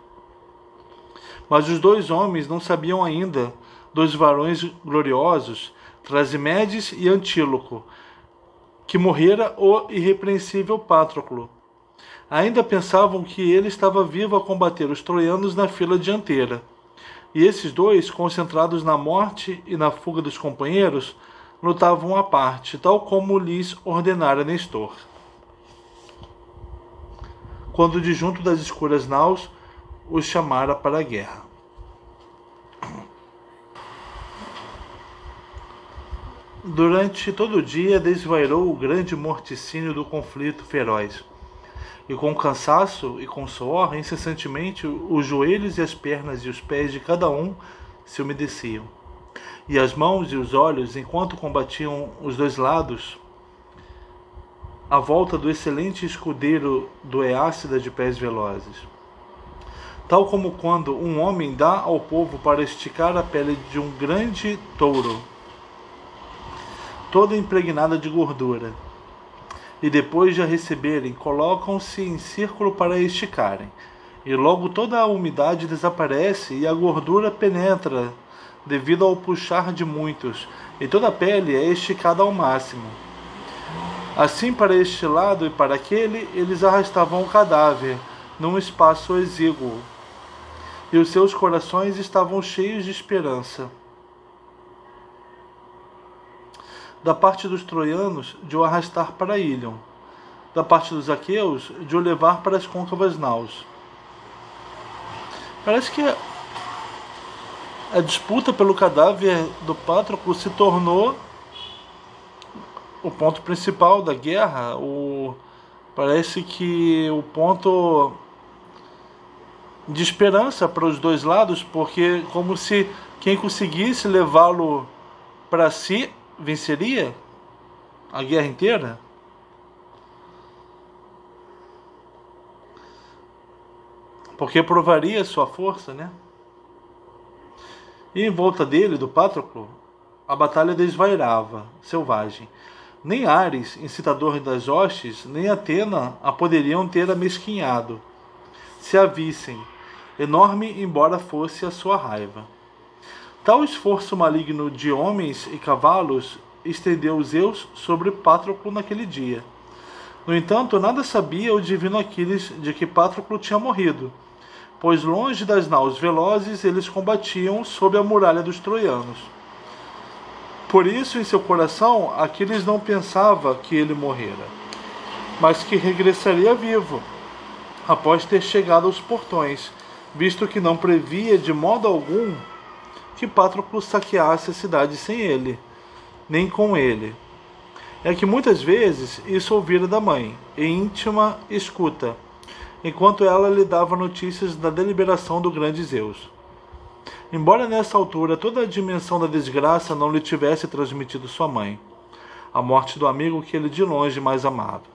Mas os dois homens não sabiam ainda dos varões gloriosos, Trasimedes e Antíloco, que morrera o irrepreensível Patroclo. Ainda pensavam que ele estava vivo a combater os troianos na fila dianteira. E esses dois, concentrados na morte e na fuga dos companheiros, lutavam à parte, tal como lhes ordenara Nestor. Quando de junto das escuras naus os chamara para a guerra. Durante todo o dia desvairou o grande morticínio do conflito feroz. E com cansaço e com suor, incessantemente, os joelhos e as pernas e os pés de cada um se umedeciam. E as mãos e os olhos, enquanto combatiam os dois lados, à volta do excelente escudeiro do Eácida de pés velozes. Tal como quando um homem dá ao povo para esticar a pele de um grande touro, toda impregnada de gordura, e depois de a receberem, colocam-se em círculo para a esticarem. E logo toda a umidade desaparece e a gordura penetra devido ao puxar de muitos, e toda a pele é esticada ao máximo. Assim, para este lado e para aquele, eles arrastavam o cadáver num espaço exíguo, e os seus corações estavam cheios de esperança. Da parte dos troianos, de o arrastar para Ílion. Da parte dos aqueus, de o levar para as côncavas naus. Parece que a disputa pelo cadáver do Patroclo se tornou o ponto principal da guerra. Parece que o ponto de esperança para os dois lados, porque como se quem conseguisse levá-lo para si venceria a guerra inteira. Porque provaria sua força, né? E em volta dele, do Patroclo, a batalha desvairava, selvagem. Nem Ares, incitador das hostes, nem Atena a poderiam ter amesquinhado, se a vissem, enorme embora fosse a sua raiva. Tal esforço maligno de homens e cavalos estendeu Zeus sobre Patroclo naquele dia. No entanto, nada sabia o divino Aquiles de que Patroclo tinha morrido, pois longe das naus velozes eles combatiam sob a muralha dos troianos. Por isso, em seu coração, Aquiles não pensava que ele morrera. mas que regressaria vivo, após ter chegado aos portões, visto que não previa de modo algum que Patroclo saqueasse a cidade sem ele, nem com ele. É que muitas vezes isso ouvira da mãe, em íntima escuta, enquanto ela lhe dava notícias da deliberação do grande Zeus. Embora nessa altura toda a dimensão da desgraça não lhe tivesse transmitido sua mãe, a morte do amigo que ele de longe mais amava.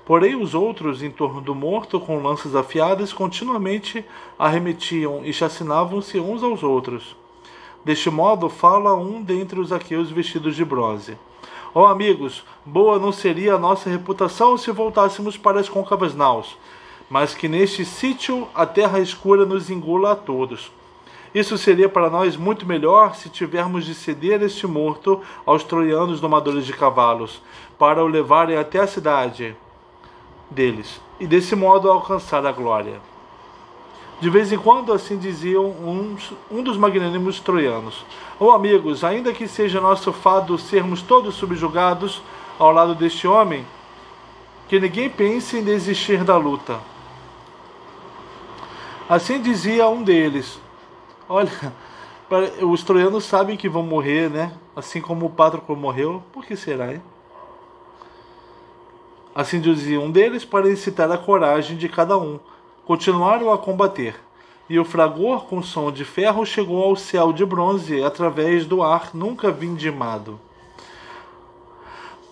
Porém, os outros, em torno do morto, com lanças afiadas, continuamente arremetiam e chacinavam-se uns aos outros. Deste modo, fala um dentre os aqueus vestidos de bronze. Ó amigos, boa não seria a nossa reputação se voltássemos para as côncavas naus, mas que neste sítio a terra escura nos engula a todos. Isso seria para nós muito melhor se tivermos de ceder este morto aos troianos domadores de cavalos, para o levarem até a cidade deles, e desse modo alcançar a glória. De vez em quando assim diziam um dos magnânimos troianos. Ó amigos, ainda que seja nosso fado sermos todos subjugados ao lado deste homem, que ninguém pense em desistir da luta. Assim dizia um deles. Olha, os troianos sabem que vão morrer, né? Assim como o Patroclo morreu. Por que será, hein? Assim dizia um deles para incitar a coragem de cada um. Continuaram a combater. E o fragor com som de ferro chegou ao céu de bronze através do ar nunca vindimado.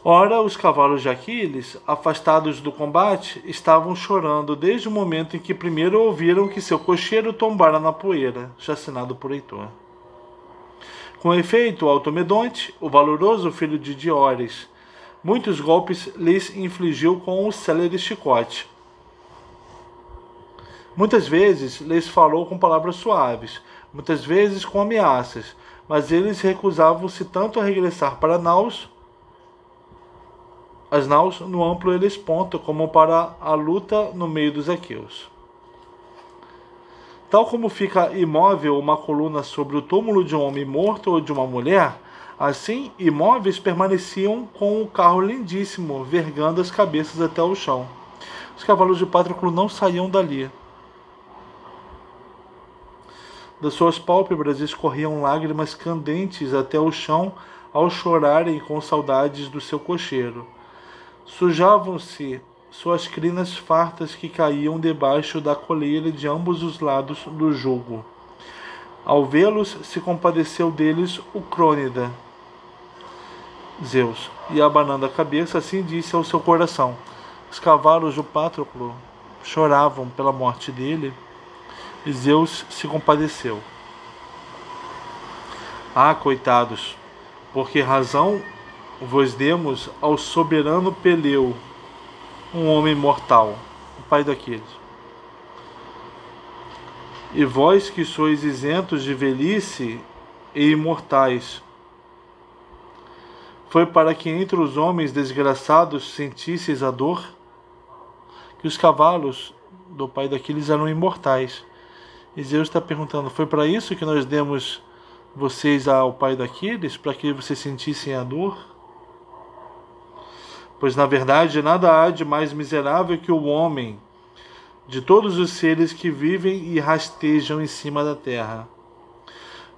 Ora, os cavalos de Aquiles, afastados do combate, estavam chorando desde o momento em que primeiro ouviram que seu cocheiro tombara na poeira, chacinado por Heitor. Com efeito, Automedonte, o valoroso filho de Diores, muitos golpes lhes infligiu com o célere chicote. Muitas vezes lhes falou com palavras suaves, muitas vezes com ameaças, mas eles recusavam-se tanto a regressar para as naus no amplo Helesponto, como para a luta no meio dos aqueus. Tal como fica imóvel uma coluna sobre o túmulo de um homem morto ou de uma mulher, assim imóveis permaneciam com o carro lindíssimo, vergando as cabeças até o chão. Os cavalos de Patroclo não saíam dali. Das suas pálpebras escorriam lágrimas candentes até o chão ao chorarem com saudades do seu cocheiro. Sujavam-se suas crinas fartas que caíam debaixo da coleira de ambos os lados do jugo. Ao vê-los, se compadeceu deles o Crônida, Zeus, e abanando a cabeça, assim disse ao seu coração. Os cavalos do Patroclo choravam pela morte dele, e Zeus se compadeceu. Ah, coitados, por que razão vos demos ao soberano Peleu, um homem mortal, o pai daqueles? E vós que sois isentos de velhice e imortais, foi para que entre os homens desgraçados sentisseis a dor? Que os cavalos do pai daqueles eram imortais. E Zeus está perguntando, foi para isso que nós demos vocês ao pai daqueles? Para que vocês sentissem a dor? Pois na verdade nada há de mais miserável que o homem, de todos os seres que vivem e rastejam em cima da terra.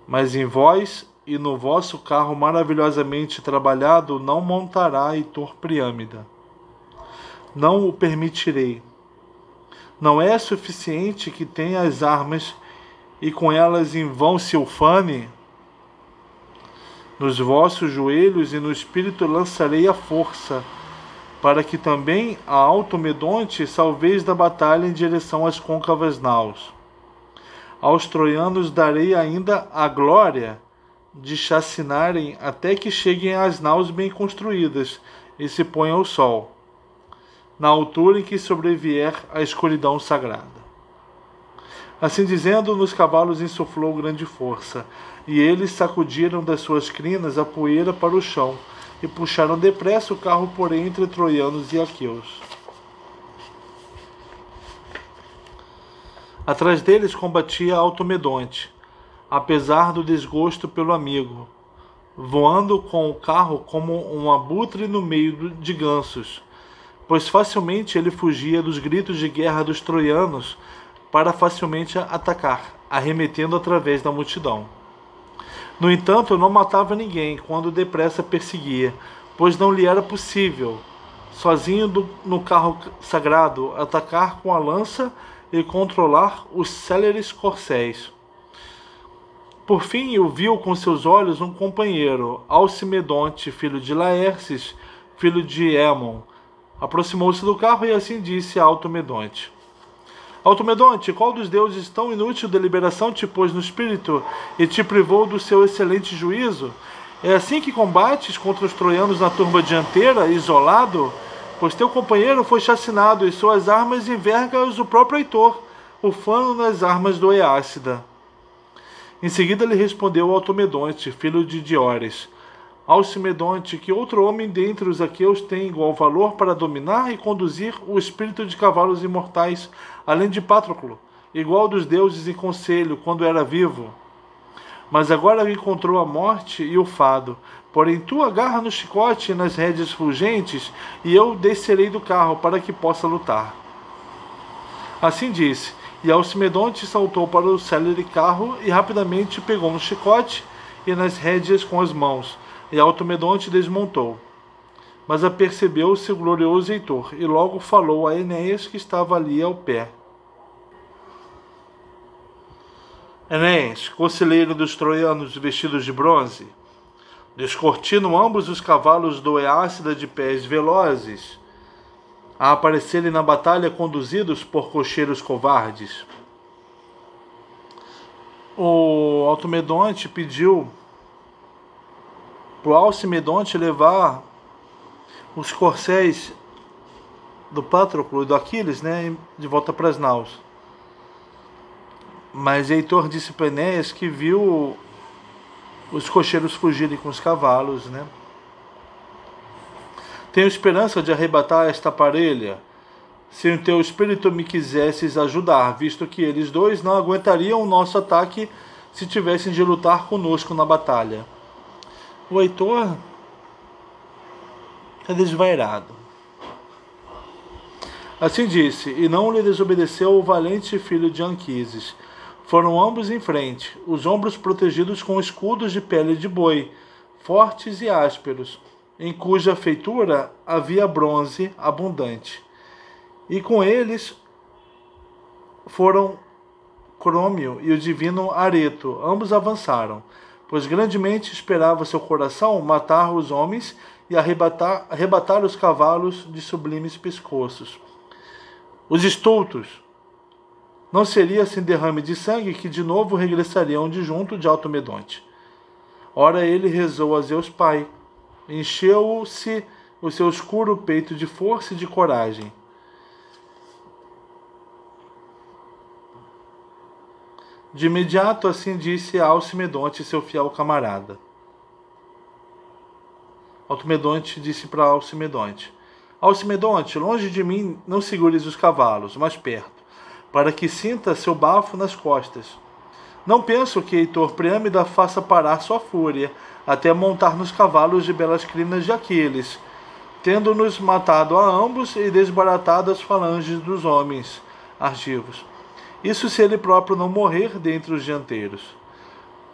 Mas em vós e no vosso carro maravilhosamente trabalhado não montará Heitor Priâmida. Não o permitirei. Não é suficiente que tenha as armas e com elas em vão se ufane? Nos vossos joelhos e no espírito lançarei a força, para que também a Automedonte salveis da batalha em direção às côncavas naus. Aos troianos darei ainda a glória de chacinarem até que cheguem às naus bem construídas e se ponham ao sol, na altura em que sobrevier a escuridão sagrada. Assim dizendo, nos cavalos insuflou grande força, e eles sacudiram das suas crinas a poeira para o chão, e puxaram depressa o carro por entre troianos e aqueus. Atrás deles combatia Automedonte, apesar do desgosto pelo amigo, voando com o carro como um abutre no meio de gansos, pois facilmente ele fugia dos gritos de guerra dos troianos para facilmente atacar, arremetendo através da multidão. No entanto, não matava ninguém quando depressa perseguia, pois não lhe era possível, sozinho no carro sagrado, atacar com a lança e controlar os céleres corcéis. Por fim, viu com seus olhos um companheiro, Alcimedonte, filho de Laerces, filho de Émon. Aproximou-se do carro e assim disse a Automedonte: Automedonte, qual dos deuses tão inútil deliberação te pôs no espírito e te privou do seu excelente juízo? É assim que combates contra os troianos na turba dianteira, isolado? Pois teu companheiro foi chacinado e suas armas enverga-as o próprio Heitor, ufano nas armas do Eácida. Em seguida lhe respondeu Automedonte, filho de Diores: Alcimedonte, que outro homem dentre os aqueus tem igual valor para dominar e conduzir o espírito de cavalos imortais, além de Patroclo, igual dos deuses em conselho quando era vivo? Mas agora encontrou a morte e o fado. Porém tu agarra no chicote e nas rédeas fulgentes, e eu descerei do carro para que possa lutar. Assim disse, e Alcimedonte saltou para o célere carro e rapidamente pegou no chicote e nas rédeas com as mãos, e Automedonte desmontou. Mas apercebeu-se o glorioso Heitor, e logo falou a Enéas, que estava ali ao pé. Enéas, conselheiro dos troianos vestidos de bronze, descortinam ambos os cavalos do Eácida de pés velozes, a aparecerem na batalha conduzidos por cocheiros covardes. O Automedonte pediu para o Alcimedonte levar os corcéis do Patroclo e do Aquiles, né, de volta para as naus. Mas Heitor disse para Enéas que viu os cocheiros fugirem com os cavalos, né? Tenho esperança de arrebatar esta parelha, se o teu espírito me quisesses ajudar, visto que eles dois não aguentariam o nosso ataque se tivessem de lutar conosco na batalha. O Heitor é desvairado. Assim disse, e não lhe desobedeceu o valente filho de Anquises. Foram ambos em frente, os ombros protegidos com escudos de pele de boi, fortes e ásperos, em cuja feitura havia bronze abundante. E com eles foram Crômio e o divino Areto, ambos avançaram, pois grandemente esperava seu coração matar os homens e arrebatar os cavalos de sublimes pescoços. Os estultos, não seria sem derrame de sangue que de novo regressariam de junto de Automedonte. Ora ele rezou a Zeus Pai, encheu-se o seu escuro peito de força e de coragem. De imediato assim disse a Alcimedonte, seu fiel camarada. Automedonte disse para Alcimedonte: Alcimedonte, longe de mim não segures os cavalos, mas perto, para que sinta seu bafo nas costas. Não penso que Heitor Priâmida faça parar sua fúria, até montar nos cavalos de belas crinas de Aquiles, tendo-nos matado a ambos e desbaratado as falanges dos homens argivos. Isso se ele próprio não morrer dentre os dianteiros.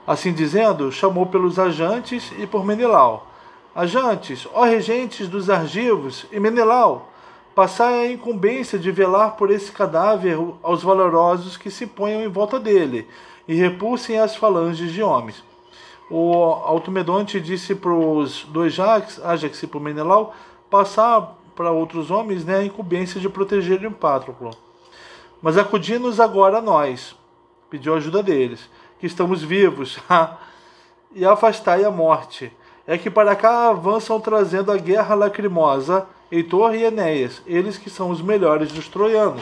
Assim dizendo, chamou pelos ajantes e por Menelau. Ajantes, ó regentes dos argivos, e Menelau, passai a incumbência de velar por esse cadáver aos valorosos que se ponham em volta dele e repulsem as falanges de homens. O Automedonte disse para os dois Ajax e para o Menelau, passar para outros homens, né, a incumbência de protegerem o Patroclo. Mas acudi-nos agora a nós, pediu ajuda deles, que estamos vivos, e afastai a morte. É que para cá avançam trazendo a guerra lacrimosa Heitor e Enéas, eles que são os melhores dos troianos.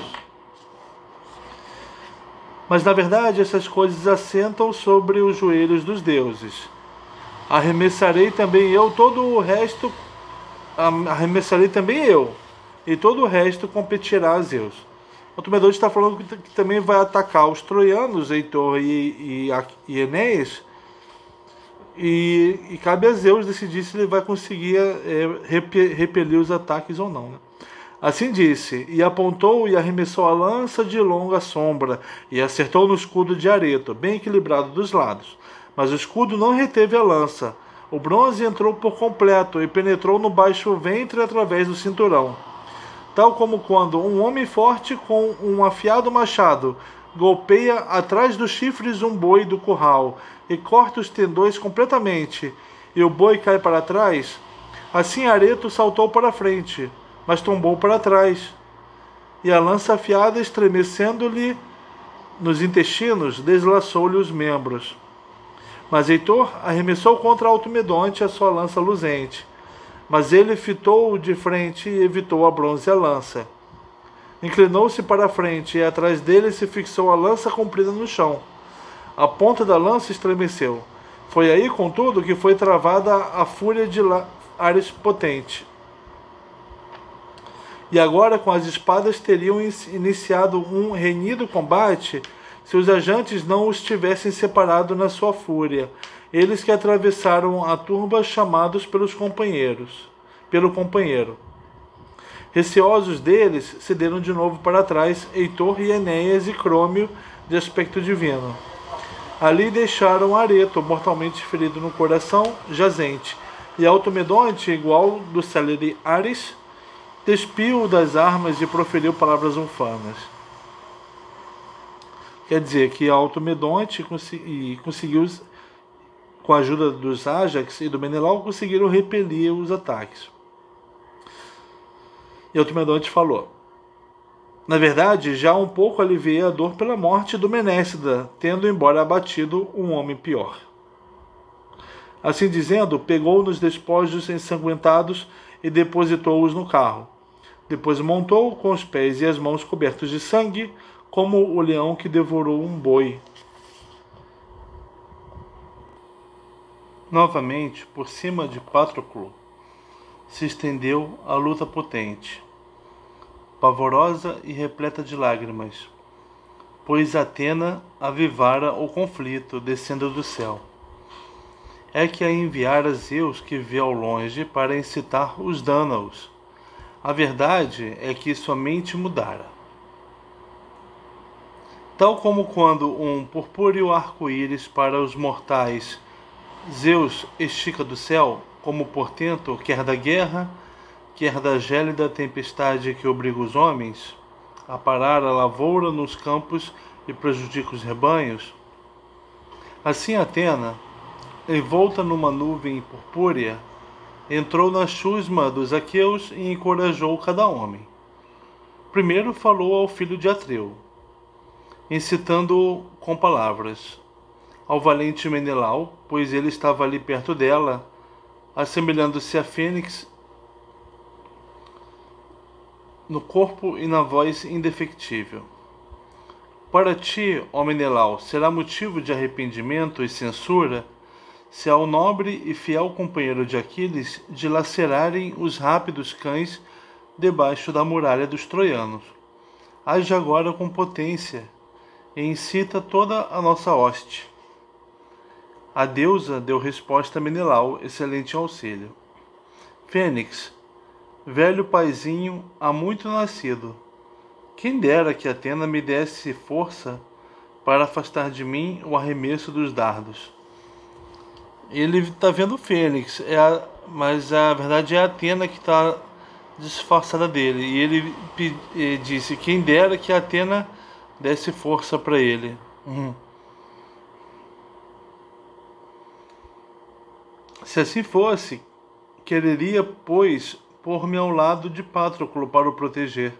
Mas na verdade essas coisas assentam sobre os joelhos dos deuses. Arremessarei também eu, e todo o resto competirá a Zeus. O Automedonte está falando que também vai atacar os troianos, Heitor e Enéas, e cabe a Zeus decidir se ele vai conseguir repelir os ataques ou não, né? Assim disse, e apontou e arremessou a lança de longa sombra, e acertou no escudo de Areto, bem equilibrado dos lados. Mas o escudo não reteve a lança. O bronze entrou por completo e penetrou no baixo ventre através do cinturão. Tal como quando um homem forte com um afiado machado golpeia atrás dos chifres um boi do curral e corta os tendões completamente, e o boi cai para trás, assim Areto saltou para frente, mas tombou para trás, e a lança afiada, estremecendo-lhe nos intestinos, deslaçou-lhe os membros. Mas Heitor arremessou contra Automedonte a sua lança luzente, mas ele fitou-o de frente e evitou a bronze a lança. Inclinou-se para a frente e atrás dele se fixou a lança comprida no chão. A ponta da lança estremeceu. Foi aí, contudo, que foi travada a fúria de Ares potente. E agora, com as espadas, teriam iniciado um renhido combate se os ajantes não os tivessem separado na sua fúria, eles que atravessaram a turba chamados pelo companheiro. Receosos deles, cederam de novo para trás Heitor e Enéas e Crômio, de aspecto divino. Ali deixaram Areto, mortalmente ferido no coração, jazente, e Automedonte, igual do célere Ares, despiu-o das armas e proferiu palavras infames. Quer dizer que Automedonte conseguiu, com a ajuda dos Ájax e do Menelau, conseguiram repelir os ataques. E Automedonte falou: na verdade, já um pouco aliviei a dor pela morte do Menécida, tendo embora abatido um homem pior. Assim dizendo, pegou nos despojos ensanguentados e depositou-os no carro. Depois montou com os pés e as mãos cobertos de sangue, como o leão que devorou um boi. Novamente, por cima de Patroclo, se estendeu a luta potente, pavorosa e repleta de lágrimas, pois Atena avivara o conflito descendo do céu. É que a enviara Zeus, que vê ao longe, para incitar os Dânaos. A verdade é que somente mudara. Tal como quando um purpúreo arco-íris para os mortais Zeus estica do céu, como portento quer da guerra, quer da gélida tempestade que obriga os homens a parar a lavoura nos campos e prejudica os rebanhos, assim Atena, envolta numa nuvem purpúrea, entrou na chusma dos aqueus e encorajou cada homem. Primeiro falou ao filho de Atreu, incitando-o com palavras, ao valente Menelau, pois ele estava ali perto dela, assemelhando-se a Fênix no corpo e na voz indefectível. Para ti, ó Menelau, será motivo de arrependimento e censura se ao nobre e fiel companheiro de Aquiles dilacerarem os rápidos cães debaixo da muralha dos troianos. Age agora com potência e incita toda a nossa hoste. A deusa deu resposta a Menelau, excelente auxílio. Fênix, velho paizinho há muito nascido, quem dera que Atena me desse força para afastar de mim o arremesso dos dardos. Ele está vendo o Fênix, mas a verdade é a Atena que está disfarçada dele. E ele disse, quem dera que Atena desse força para ele. Se assim fosse, quereria, pois, pôr-me ao lado de Patroclo para o proteger.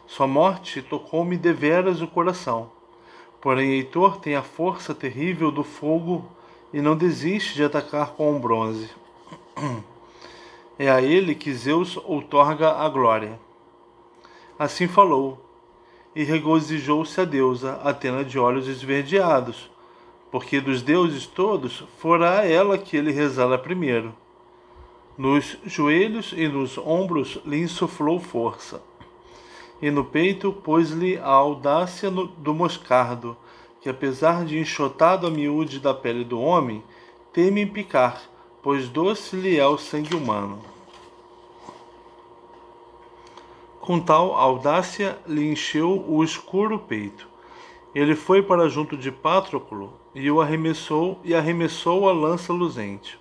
Sua morte tocou-me deveras o coração. Porém, Heitor tem a força terrível do fogo e não desiste de atacar com o bronze. É a ele que Zeus outorga a glória. Assim falou, e regozijou-se a deusa, Atena de olhos esverdeados, porque dos deuses todos fora a ela que ele rezara primeiro. Nos joelhos e nos ombros lhe insuflou força, e no peito pôs-lhe a audácia do moscardo, que apesar de enxotado a miúde da pele do homem, teme em picar, pois doce lhe é o sangue humano. Com tal audácia lhe encheu o escuro peito. Ele foi para junto de Patroclo e arremessou a lança luzente.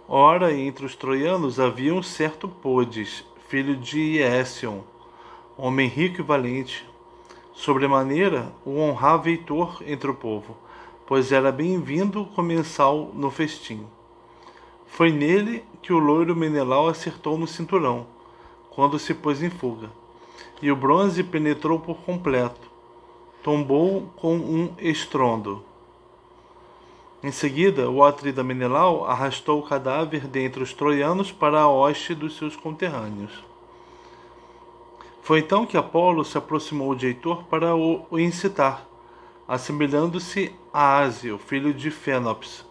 Ora, entre os troianos havia um certo Podes, filho de Iésion, homem rico e valente. Sobremaneira o honrava Heitor entre o povo, pois era bem-vindo comensal no festim. Foi nele que o loiro Menelau acertou no cinturão, quando se pôs em fuga, e o bronze penetrou por completo. Tombou com um estrondo. Em seguida, o atrida Menelau arrastou o cadáver dentre os troianos para a hoste dos seus conterrâneos. Foi então que Apolo se aproximou de Heitor para o incitar, assemelhando-se a Ásio, filho de Fênops,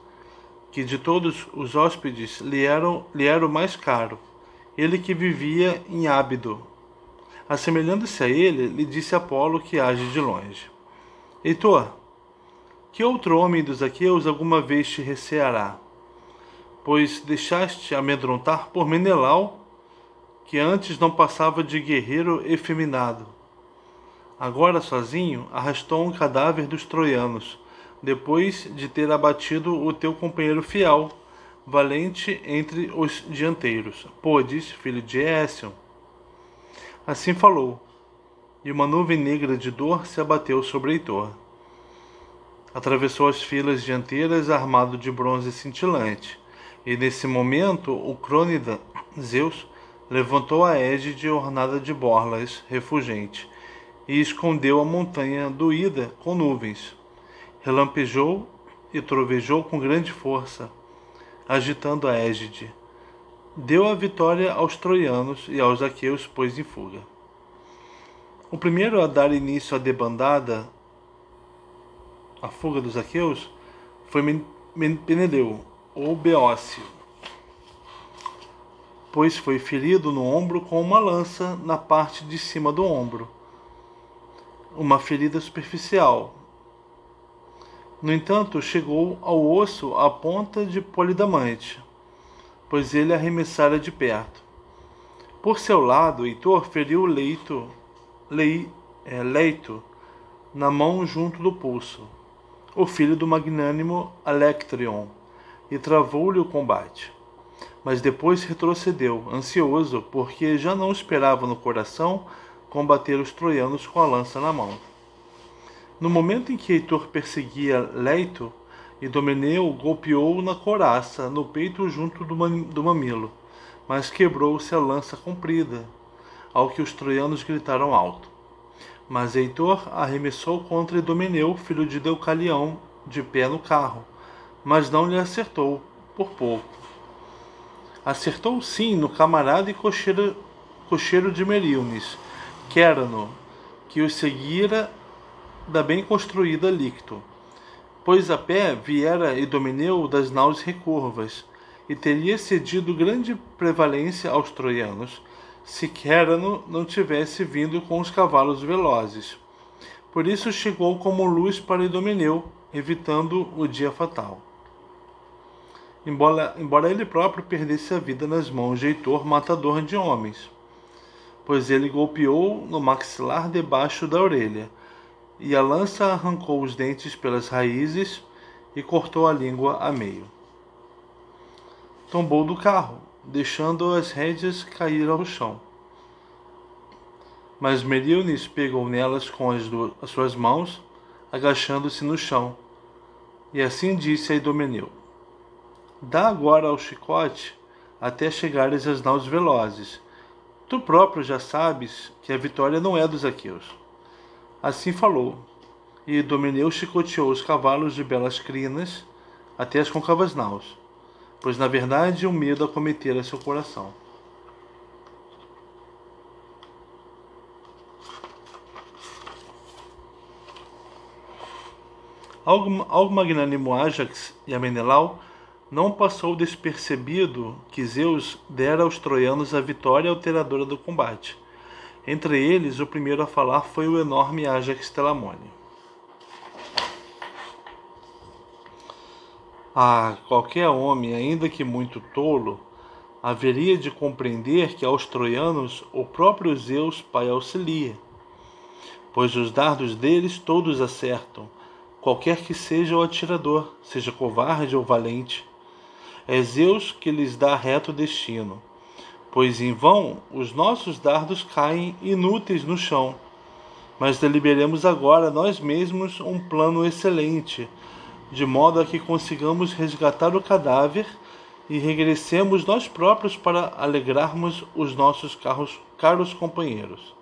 que de todos os hóspedes lhe era o mais caro, ele que vivia em Ábido. Assemelhando-se a ele, lhe disse Apolo que age de longe: Heitor, que outro homem dos aqueus alguma vez te receará? Pois deixaste amedrontar por Menelau, que antes não passava de guerreiro efeminado. Agora, sozinho, arrastou um cadáver dos troianos, depois de ter abatido o teu companheiro fiel, valente entre os dianteiros, Podes, filho de Ésion. Assim falou, e uma nuvem negra de dor se abateu sobre Heitor. Atravessou as filas dianteiras armado de bronze cintilante, e nesse momento o crônida Zeus levantou a égide ornada de borlas refulgente e escondeu a montanha doída com nuvens. Relampejou e trovejou com grande força, agitando a égide. Deu a vitória aos troianos e aos aqueus pôs em fuga. O primeiro a dar início à debandada, a fuga dos aqueus, foi Peneleu, ou Beócio, pois foi ferido no ombro com uma lança na parte de cima do ombro, uma ferida superficial. No entanto, chegou ao osso a ponta de Polidamante, pois ele arremessara de perto. Por seu lado, Heitor feriu Leito na mão junto do pulso, o filho do magnânimo Alectrion, e travou-lhe o combate. Mas depois retrocedeu, ansioso, porque já não esperava no coração combater os troianos com a lança na mão. No momento em que Heitor perseguia Leito, Idomeneu golpeou-o na couraça, no peito junto do mamilo, mas quebrou-se a lança comprida, ao que os troianos gritaram alto. Mas Heitor arremessou contra Idomeneu, filho de Deucalião, de pé no carro, mas não lhe acertou, por pouco. Acertou sim no camarada e cocheiro de Meríones, Quérano, que os seguira da bem construída Licto, pois a pé viera Idomeneu das naus recurvas, e teria cedido grande prevalência aos troianos, se Quérano não tivesse vindo com os cavalos velozes. Por isso chegou como luz para Idomeneu, evitando o dia fatal. Embora ele próprio perdesse a vida nas mãos de Heitor, matador de homens, pois ele golpeou no maxilar debaixo da orelha, e a lança arrancou os dentes pelas raízes e cortou a língua a meio. Tombou do carro, deixando as rédeas cair ao chão. Mas Meríones pegou nelas com as suas mãos, agachando-se no chão, e assim disse a Idomeneu: Dá agora ao chicote até chegares às naus velozes. Tu próprio já sabes que a vitória não é dos aqueus. Assim falou, e Idomeneu chicoteou os cavalos de belas crinas até as côncavas naus, pois na verdade o medo acometera seu coração. Ao magnânimo Ájax e a Menelau não passou despercebido que Zeus dera aos troianos a vitória alteradora do combate. Entre eles, o primeiro a falar foi o enorme Ájax Telamônio. Qualquer homem, ainda que muito tolo, haveria de compreender que aos troianos o próprio Zeus Pai auxilia, pois os dardos deles todos acertam, qualquer que seja o atirador, seja covarde ou valente. É Zeus que lhes dá reto destino, pois em vão os nossos dardos caem inúteis no chão. Mas deliberemos agora nós mesmos um plano excelente, de modo a que consigamos resgatar o cadáver e regressemos nós próprios para alegrarmos os nossos caros companheiros,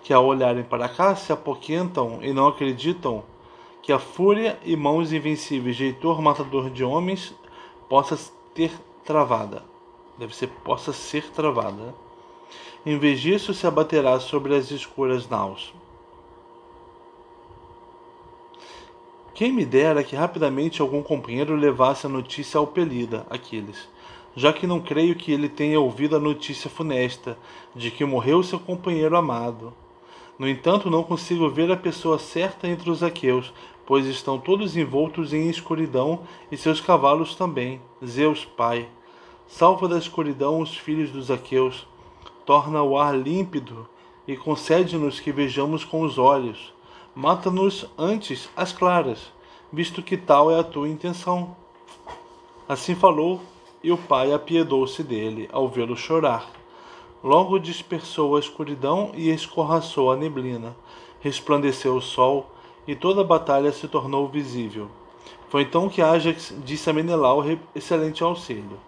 que ao olharem para cá se apoquentam e não acreditam que a fúria e mãos invencíveis de Heitor, matador de homens, possa ser travada. Em vez disso, se abaterá sobre as escuras naus. Quem me dera que rapidamente algum companheiro levasse a notícia ao Pelida, Aquiles, já que não creio que ele tenha ouvido a notícia funesta de que morreu seu companheiro amado. No entanto, não consigo ver a pessoa certa entre os aqueus, pois estão todos envoltos em escuridão e seus cavalos também. Zeus, Pai, salva da escuridão os filhos dos aqueus, torna o ar límpido e concede-nos que vejamos com os olhos. Mata-nos antes às claras, visto que tal é a tua intenção. Assim falou, e o pai apiedou-se dele ao vê-lo chorar. Logo dispersou a escuridão e escorraçou a neblina. Resplandeceu o sol, e toda a batalha se tornou visível. Foi então que Ájax disse a Menelau excelente auxílio: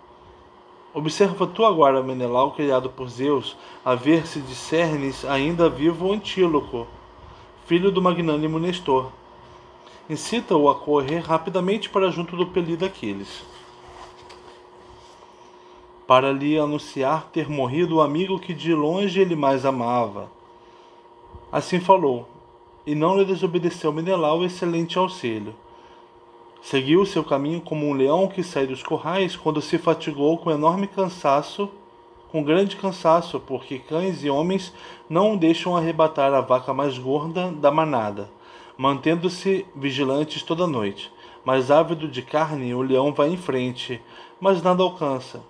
observa tu agora, Menelau, criado por Zeus, a ver se discernes ainda vivo o Antíloco, filho do magnânimo Nestor. Incita-o a correr rapidamente para junto do Pelida Aquiles, para lhe anunciar ter morrido o amigo que de longe ele mais amava. Assim falou, e não lhe desobedeceu Menelau excelente auxílio. Seguiu seu caminho como um leão que sai dos currais quando se fatigou com grande cansaço, porque cães e homens não o deixam arrebatar a vaca mais gorda da manada, mantendo-se vigilantes toda noite. Mas ávido de carne, o leão vai em frente, mas nada alcança,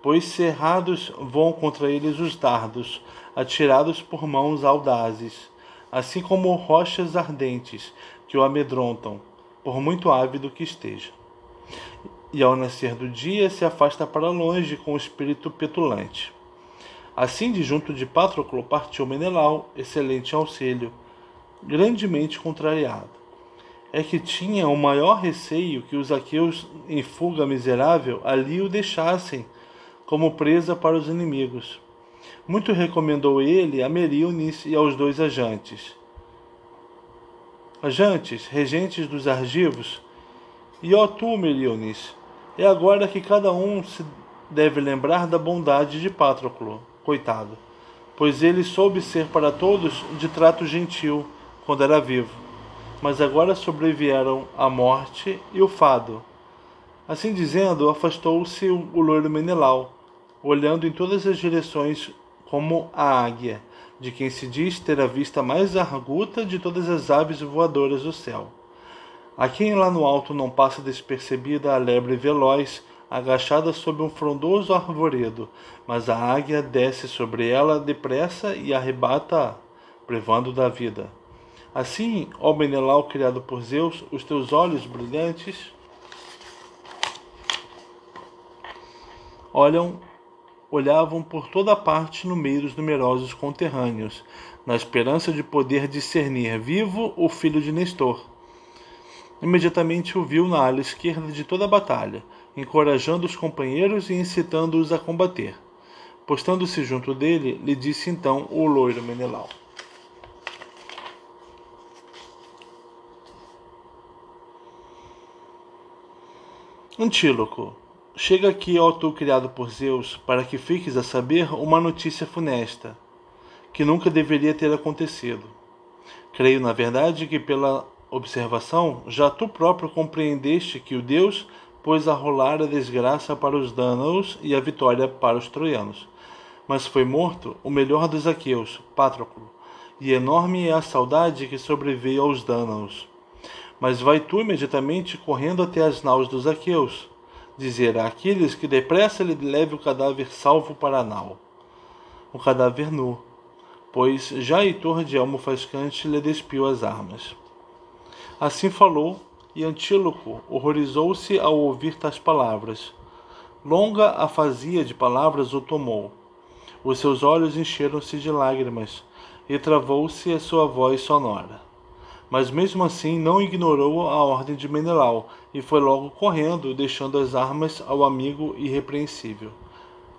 pois cerrados voam contra eles os dardos, atirados por mãos audazes, assim como rochas ardentes que o amedrontam, por muito ávido que esteja. E ao nascer do dia se afasta para longe com o espírito petulante. Assim de junto de Patroclo partiu Menelau, excelente auxílio, grandemente contrariado. É que tinha o maior receio que os aqueus em fuga miserável ali o deixassem como presa para os inimigos. Muito recomendou ele a Meríones e aos dois ajantes, regentes dos argivos, e ó tu, Meríones, é agora que cada um se deve lembrar da bondade de Patroclo, coitado, pois ele soube ser para todos de trato gentil quando era vivo, mas agora sobrevieram a morte e o fado. Assim dizendo, afastou-se o loiro Menelau, olhando em todas as direções como a águia, de quem se diz ter a vista mais arguta de todas as aves voadoras do céu. A quem lá no alto não passa despercebida a lebre veloz, agachada sob um frondoso arvoredo, mas a águia desce sobre ela depressa e arrebata-a, privando da vida. Assim, ó Menelau criado por Zeus, os teus olhos brilhantes olhavam por toda parte no meio dos numerosos conterrâneos, na esperança de poder discernir vivo o filho de Nestor. Imediatamente o viu na ala esquerda de toda a batalha, encorajando os companheiros e incitando-os a combater. Postando-se junto dele, lhe disse então o loiro Menelau: Antíloco, chega aqui, ó tu criado por Zeus, para que fiques a saber uma notícia funesta, que nunca deveria ter acontecido. Creio, na verdade, que pela observação já tu próprio compreendeste que o Deus pôs a rolar a desgraça para os dânaos e a vitória para os troianos. Mas foi morto o melhor dos aqueus, Patroclo, e enorme é a saudade que sobreveio aos dânaos. Mas vai tu imediatamente correndo até as naus dos aqueus. dizer a Aquiles que depressa lhe leve o cadáver salvo para Nau, o cadáver nu, pois já Heitor de elmo faiscante lhe despiu as armas. Assim falou, e Antíloco horrorizou-se ao ouvir tais palavras. Longa afasia de palavras o tomou. Os seus olhos encheram-se de lágrimas, e travou-se a sua voz sonora. Mas mesmo assim não ignorou a ordem de Menelau, e foi logo correndo, deixando as armas ao amigo irrepreensível,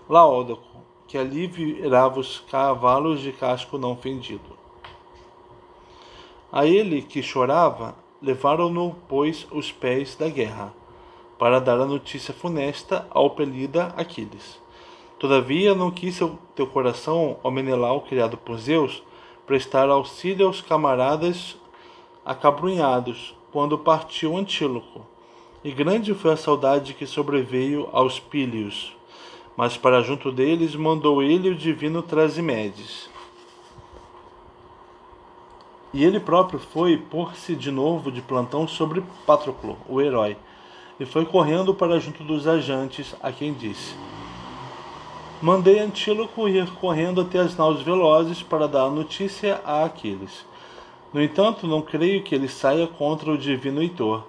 Laódoco, que ali virava os cavalos de casco não fendido. A ele, que chorava, levaram-no, pois, os pés da guerra, para dar a notícia funesta ao pelida Aquiles. Todavia não quis teu coração, ó Menelau, criado por Zeus, prestar auxílio aos camaradas acabrunhados, quando partiu Antíloco. E grande foi a saudade que sobreveio aos Pílios. Mas para junto deles mandou ele o divino Trasimedes. E ele próprio foi pôr-se de novo de plantão sobre Patroclo, o herói, e foi correndo para junto dos ajantes, a quem disse: Mandei Antíloco ir correndo até as naus velozes para dar a notícia a Aquiles. No entanto, não creio que ele saia contra o divino Heitor,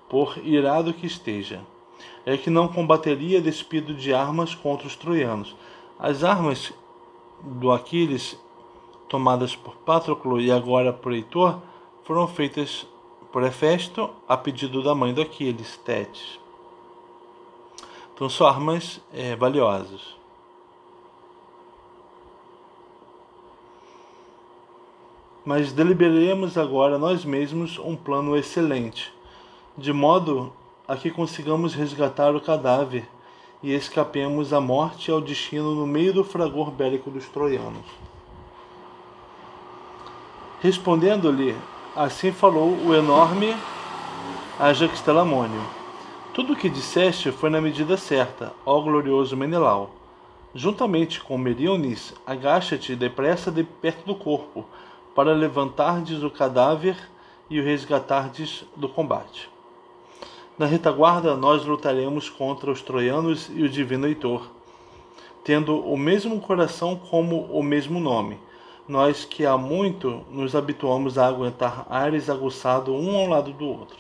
por irado que esteja. É que não combateria despido de armas contra os troianos. As armas do Aquiles, tomadas por Patroclo e agora por Heitor, foram feitas por Hefesto a pedido da mãe do Aquiles, Tétis. Então são armas valiosas. Mas deliberemos agora nós mesmos um plano excelente, de modo a que consigamos resgatar o cadáver e escapemos à morte e ao destino no meio do fragor bélico dos troianos. Respondendo-lhe, assim falou o enorme Ájax Telamônio: Tudo o que disseste foi na medida certa, ó glorioso Menelau. Juntamente com Meríones, agacha-te depressa de perto do corpo, para levantardes o cadáver e o resgatardes do combate. Na retaguarda nós lutaremos contra os troianos e o divino Heitor, tendo o mesmo coração como o mesmo nome, nós que há muito nos habituamos a aguentar ares aguçados um ao lado do outro.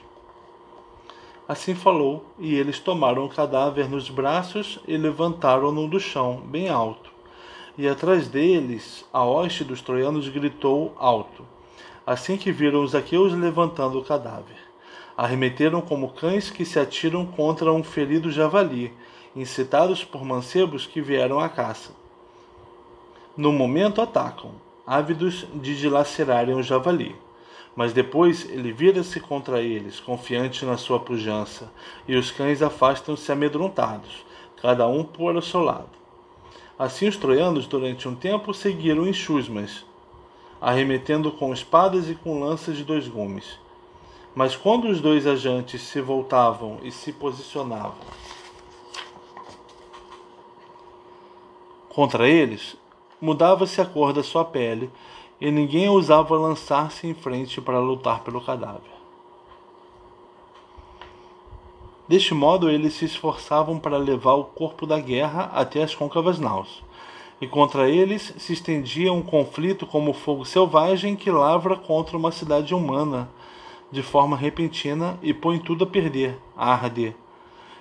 Assim falou, e eles tomaram o cadáver nos braços e levantaram-no do chão, bem alto. E atrás deles, a hoste dos troianos gritou alto, assim que viram os aqueus levantando o cadáver. Arremeteram como cães que se atiram contra um ferido javali, incitados por mancebos que vieram à caça. No momento atacam, ávidos de dilacerarem o javali. Mas depois ele vira-se contra eles, confiante na sua pujança, e os cães afastam-se amedrontados, cada um por o seu lado. Assim os troianos durante um tempo seguiram em chusmas, arremetendo com espadas e com lanças de 2 gumes. Mas quando os 2 ajantes se voltavam e se posicionavam contra eles, mudava-se a cor da sua pele, e ninguém ousava lançar-se em frente para lutar pelo cadáver. Deste modo, eles se esforçavam para levar o corpo da guerra até as côncavas naus, e contra eles se estendia um conflito como o fogo selvagem que lavra contra uma cidade humana de forma repentina e põe tudo a perder, a arder,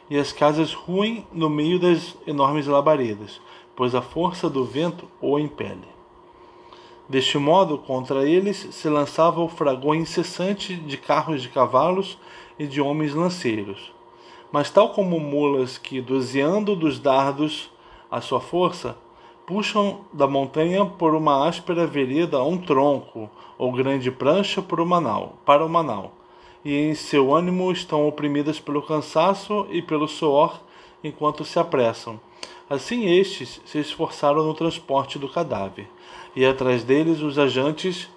e as casas ruem no meio das enormes labaredas, pois a força do vento o impele. Deste modo, contra eles se lançava o fragor incessante de carros de cavalos e de homens lanceiros. Mas tal como mulas que, doseando dos dardos a sua força, puxam da montanha por uma áspera vereda um tronco ou grande prancha para o manau, e em seu ânimo estão oprimidas pelo cansaço e pelo suor enquanto se apressam. Assim estes se esforçaram no transporte do cadáver, e atrás deles os ajantes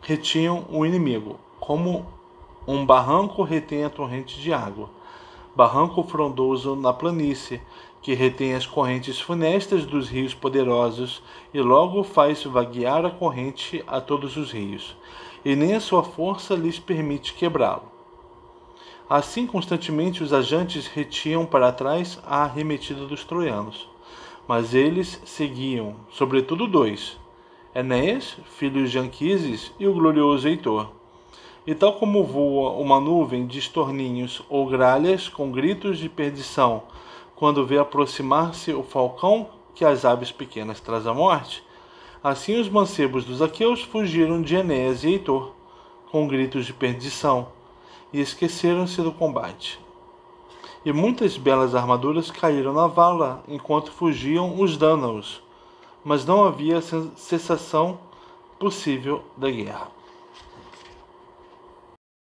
retinham o inimigo, como um barranco retém a torrente de água. Barranco frondoso na planície, que retém as correntes funestas dos rios poderosos, e logo faz vaguear a corrente a todos os rios, e nem a sua força lhes permite quebrá-lo. Assim, constantemente os ajantes retiam para trás a arremetida dos troianos. Mas eles seguiam, sobretudo dois, Enéas, filho de Anquises, e o glorioso Heitor. E tal como voa uma nuvem de estorninhos ou gralhas com gritos de perdição quando vê aproximar-se o falcão que as aves pequenas traz à morte, assim os mancebos dos aqueus fugiram de Enéas e Heitor, com gritos de perdição, e esqueceram-se do combate. E muitas belas armaduras caíram na vala enquanto fugiam os dânaos, mas não havia cessação possível da guerra.